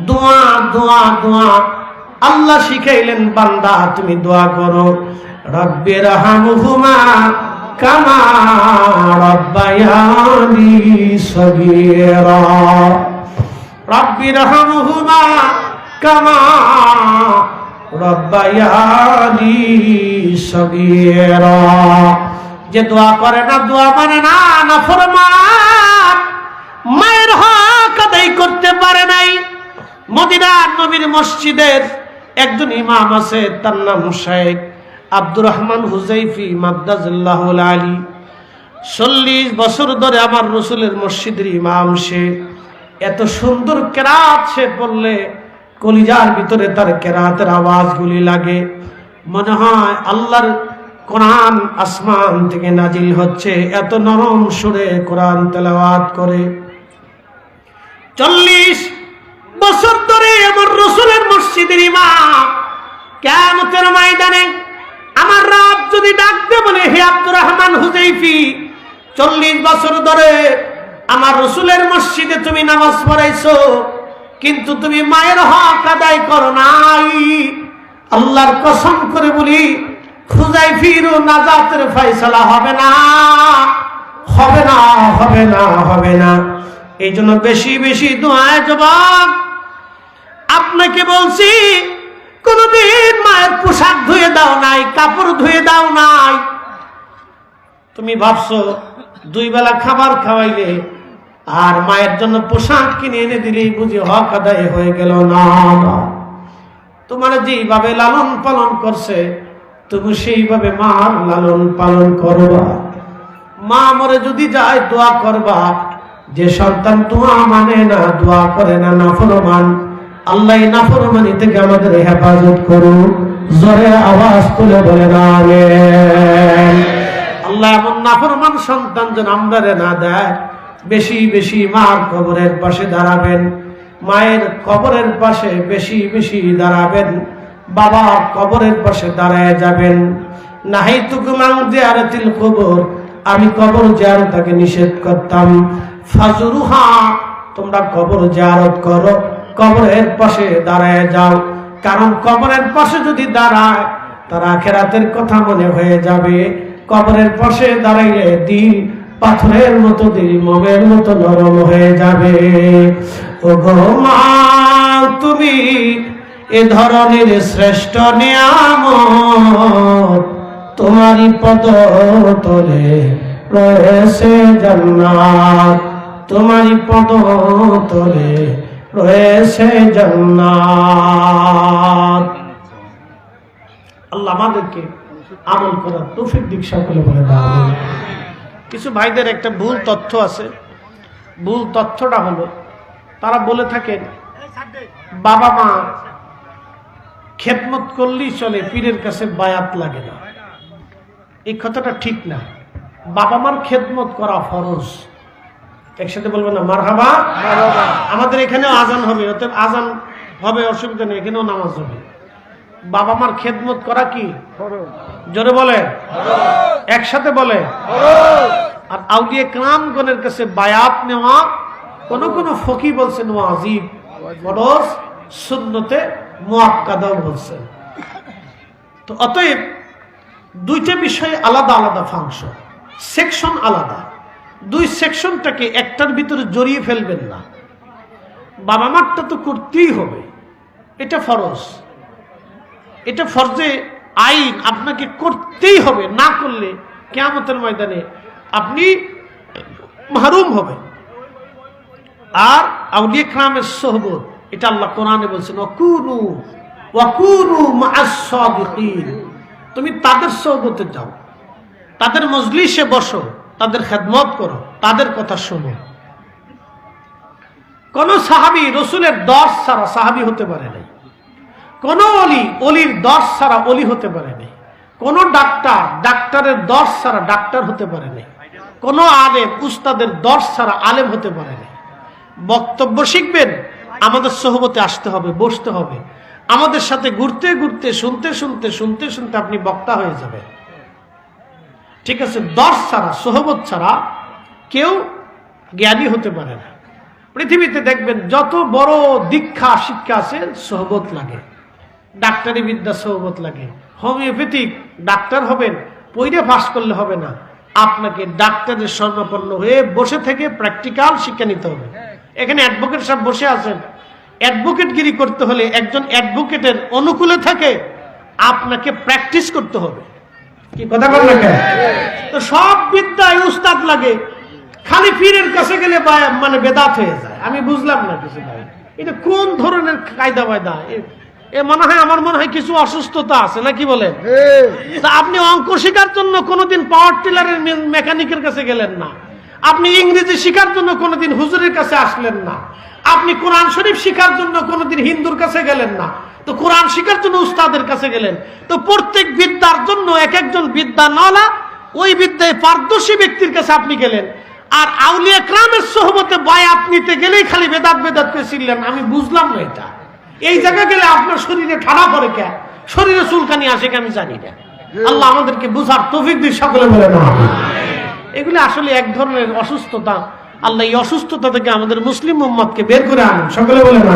দোয়া দোয়া দোয়া। আল্লাহ শিখাইলেন, বান্দা তুমি দোয়া করো, রব্বির হামহুমা কামা রাব্বায়ানি সগীরা, রব্বির হামহুমা কামা রাব্বায়ানি সগীরা। যে দোয়া করে না, দোয়া মানে না, নাফরমান, মায়ের হক আদায় করতে পারে নাই। মদিনার নবীর মসজিদের একজন ইমাম আছে, তার নাম শেখ আব্দুর রহমান হুজাইফি মাদ্দাজুল্লাহুল আলী। 40 বছর ধরে আমার রসুলের মসজিদের ইমাম সে। এত সুন্দর কেরাত সে পড়লে কলিজার ভিতরে তার কেরাতের আওয়াজগুলি লাগে, মনে হয় আল্লাহর কোরআন আসমান থেকে নাজিল হচ্ছে। এত নরম সুরে কোরআন তেলাওয়াত করে। 40 বছর ধরে আমার রসুলের মসজিদের ইমাম। কিয়ামতের ময়দানে আমার রব যদি ডাকতে বলে, হে আব্দুর রহমান হুজাইফি, 40 বছর ধরে আমার রসুলের মসজিদে তুমি নামাজ পড়াইছো, কিন্তু তুমি মায়ের হক আদায় করো নাই, আল্লাহর কসম করে বলি, হুজাইফির নাজাতের ফয়সালা হবে না, হবে না, হবে না, হবে না। এই জন্য বেশি বেশি দোয়ায় জবাব। আপনাকে বলছি, কোনদিন মায়ের পোশাক ধুয়ে দাও নাই, কাপড় ধুয়ে দাও নাই। তুমি ভাবছো 2 বেলা খাবার খাওয়াইলে আর মায়ের জন্য পোশাক কিনে এনে দিলেই বুঝি হক আদায় হয়ে গেল? না, তোমার যেইভাবে লালন পালন করছে তুমি সেইভাবে মার লালন পালন করবা। মা মরে যদি যায় দোয়া করবা। যে সন্তান দোয়া মানে না, দোয়া করে না, নাফরমান, আল্লাহ নাফরমানি থেকে আমাদের হেফাজত করুন। জোরে আওয়াজ তুলে বলেন আমিন। আল্লাহ এমন নাফরমান সন্তান যেন আমরা না দেয়। বেশি বেশি মার কবরের পাশে দাঁড়াবেন, মায়ের কবরের পাশে বেশি বেশি দাঁড়াবেন, বাবার কবরের পাশে দাঁড়ায় যাবেন। নাহাইতুকুম আন জিয়ারাতিল কবর, আমি কবর জিয়ারতকে নিষেধ করতাম। ফাজুরুহা, তোমরা কবর জিয়ারত করো, কবরের পাশে দাঁড়ায় যাও। কারণ কবরের পাশে যদি দাঁড়ায় তার আখিরাতের কথা মনে হয়ে যাবে, কবরের পাশে দাঁড়াইলে দিল পাথরের মতো, দিল মোমের মতো নরম হয়ে যাবে। ও গো মা, তুমি এ ধরনের শ্রেষ্ঠ নিয়ামত, তোমারই পদ তলে রয়েছে জান্নাত, তোমারই পদ তলে রয়েছে জান্নাত। আল্লাহ আমাদেরকে আমল করার তৌফিক দিক সকলে বলে দাও। কিছু ভাইদের একটা ভুল তথ্য আছে। ভুল তথ্যটা হলো, তারা বলে থাকেন বাবা মা খেদমত করলেই চলে, পীরের কাছে বায়াত লাগে না। এই কথাটা ঠিক না। বাবা মার খেদমত করা ফরজ। একসাথে বলবেন না মারহাবা? আমাদের এখানেও আজান হবে, অতএব আজান হবে, অসুবিধা নেই, এখানেও নামাজ হবে। বাবা মার খেদমত করা কি জোরে বলে, একসাথে বলে। আর আউলিয়া কেরামগণের কাছে বায়াত নেওয়া, কোন কোন ফকি বলছেন ওয়াজিব, ফরজ, সুন্নতে মুআক্কাদাও বলছেন। তো অতএব দুইটা বিষয় আলাদা আলাদা ফাংশন, সেকশন আলাদা। দুই সেকশনটাকে একটার ভিতরে জড়িয়ে ফেলবেন না। বাবা মারটা তো করতেই হবে, এটা ফরজ, এটা ফরজে আইন, আপনাকে করতেই হবে। না করলে কিয়ামতের ময়দানে আপনি মাহরুম হবেন। আর আউলিয়া কেরামের সোহবত, এটা আল্লাহ কোরআনে বলছেন ওয়াকুনু মা'আস সাদিকিন, তুমি তাদের সোহবতে যাও, তাদের মজলিসে বসো, তাদের খেদমত করো, তাদের কথা শোনো। কোন সাহাবী রসুলের দর্শ ছাড়া সাহাবী হতে পারে নাই, কোন অলি অলির দর্শ ছাড়া অলি হতে পারে নাই, কোন ডাক্তার ডাক্তারের দর্শ ছাড়া ডাক্তার হতে পারে নাই, কোন আলেম উস্তাদের দর্শ ছাড়া আলেম হতে পারে নাই। বক্তব্য শিখবেন, আমাদের সোহবতে আসতে হবে, বসতে হবে, আমাদের সাথে ঘুরতে ঘুরতে শুনতে শুনতে শুনতে শুনতে আপনি বক্তা হয়ে যাবেন। ঠিক আছে? দর্শ ছাড়া, সোহবত ছাড়া কেউ জ্ঞানী হতে পারে না। পৃথিবীতে দেখবেন যত বড় দীক্ষা শিক্ষা আছে, সোহবত লাগে। ডাক্তারি বিদ্যা সোহবত লাগে। হোমিওপ্যাথিক ডাক্তার হবেন, পড়ে পাস করলে হবে না, আপনাকে ডাক্তারের স্বর্ণাপন্ন হয়ে বসে থেকে প্র্যাকটিক্যাল শিক্ষা নিতে হবে। এখানে অ্যাডভোকেট সাহেব বসে আছেন, অ্যাডভোকেটগিরি করতে হলে একজন অ্যাডভোকেটের অনুকূলে থাকে আপনাকে প্র্যাকটিস করতে হবে। কি কথা বলেন না? তো সব বিদ্যায় উস্তাদ লাগে, খালি পীরের কাছে গেলে মানে বেদাত হয়ে যায়। আমি বুঝলাম না কিছু ভাই, এটা কোন ধরনের কায়দা বায়দা? এ মনে হয়, আমার মনে হয় কিছু অসুস্থতা আছে, নাকি বলেন? আপনি অঙ্ক শেখার জন্য কোনোদিন পাওয়ার টিলারের মেকানিকের কাছে গেলেন না, আপনি ইংরেজি শেখার জন্য কোনোদিন হুজুরের কাছে আসলেন না, আপনি কোরআন শরীফ শেখার জন্য কোনোদিন হিন্দুর কাছে গেলেন না, তো কোরআন শেখার জন্য উস্তাদের কাছে গেলেন। তো প্রত্যেক বিদ্যার জন্য এক একজন বিদ্যা নাওয়ালা, ওই বিদ্যায় পারদর্শী ব্যক্তির কাছে আপনি গেলেন। আর আউলিয়া কেরামের সোহবতে বায়াত নিতে গেলেই খালি বেদাত বেদাত করে ছিলেন। আমি বুঝলাম না এটা। এই জায়গা গেলে আপনার শরীরে ঠাড়া পড়ে কে, শরীরে চুলকানি আসে কে, আমি জানি না। আল্লাহ আমাদেরকে বুঝার তৌফিক দিন সকলে বলে না। এগুলি আসলে এক ধরনের অসুস্থতা। আল্লাহ এই অসুস্থতা থেকে আমাদের মুসলিম উম্মতকে বের করে আনুন, সকলে বলে না।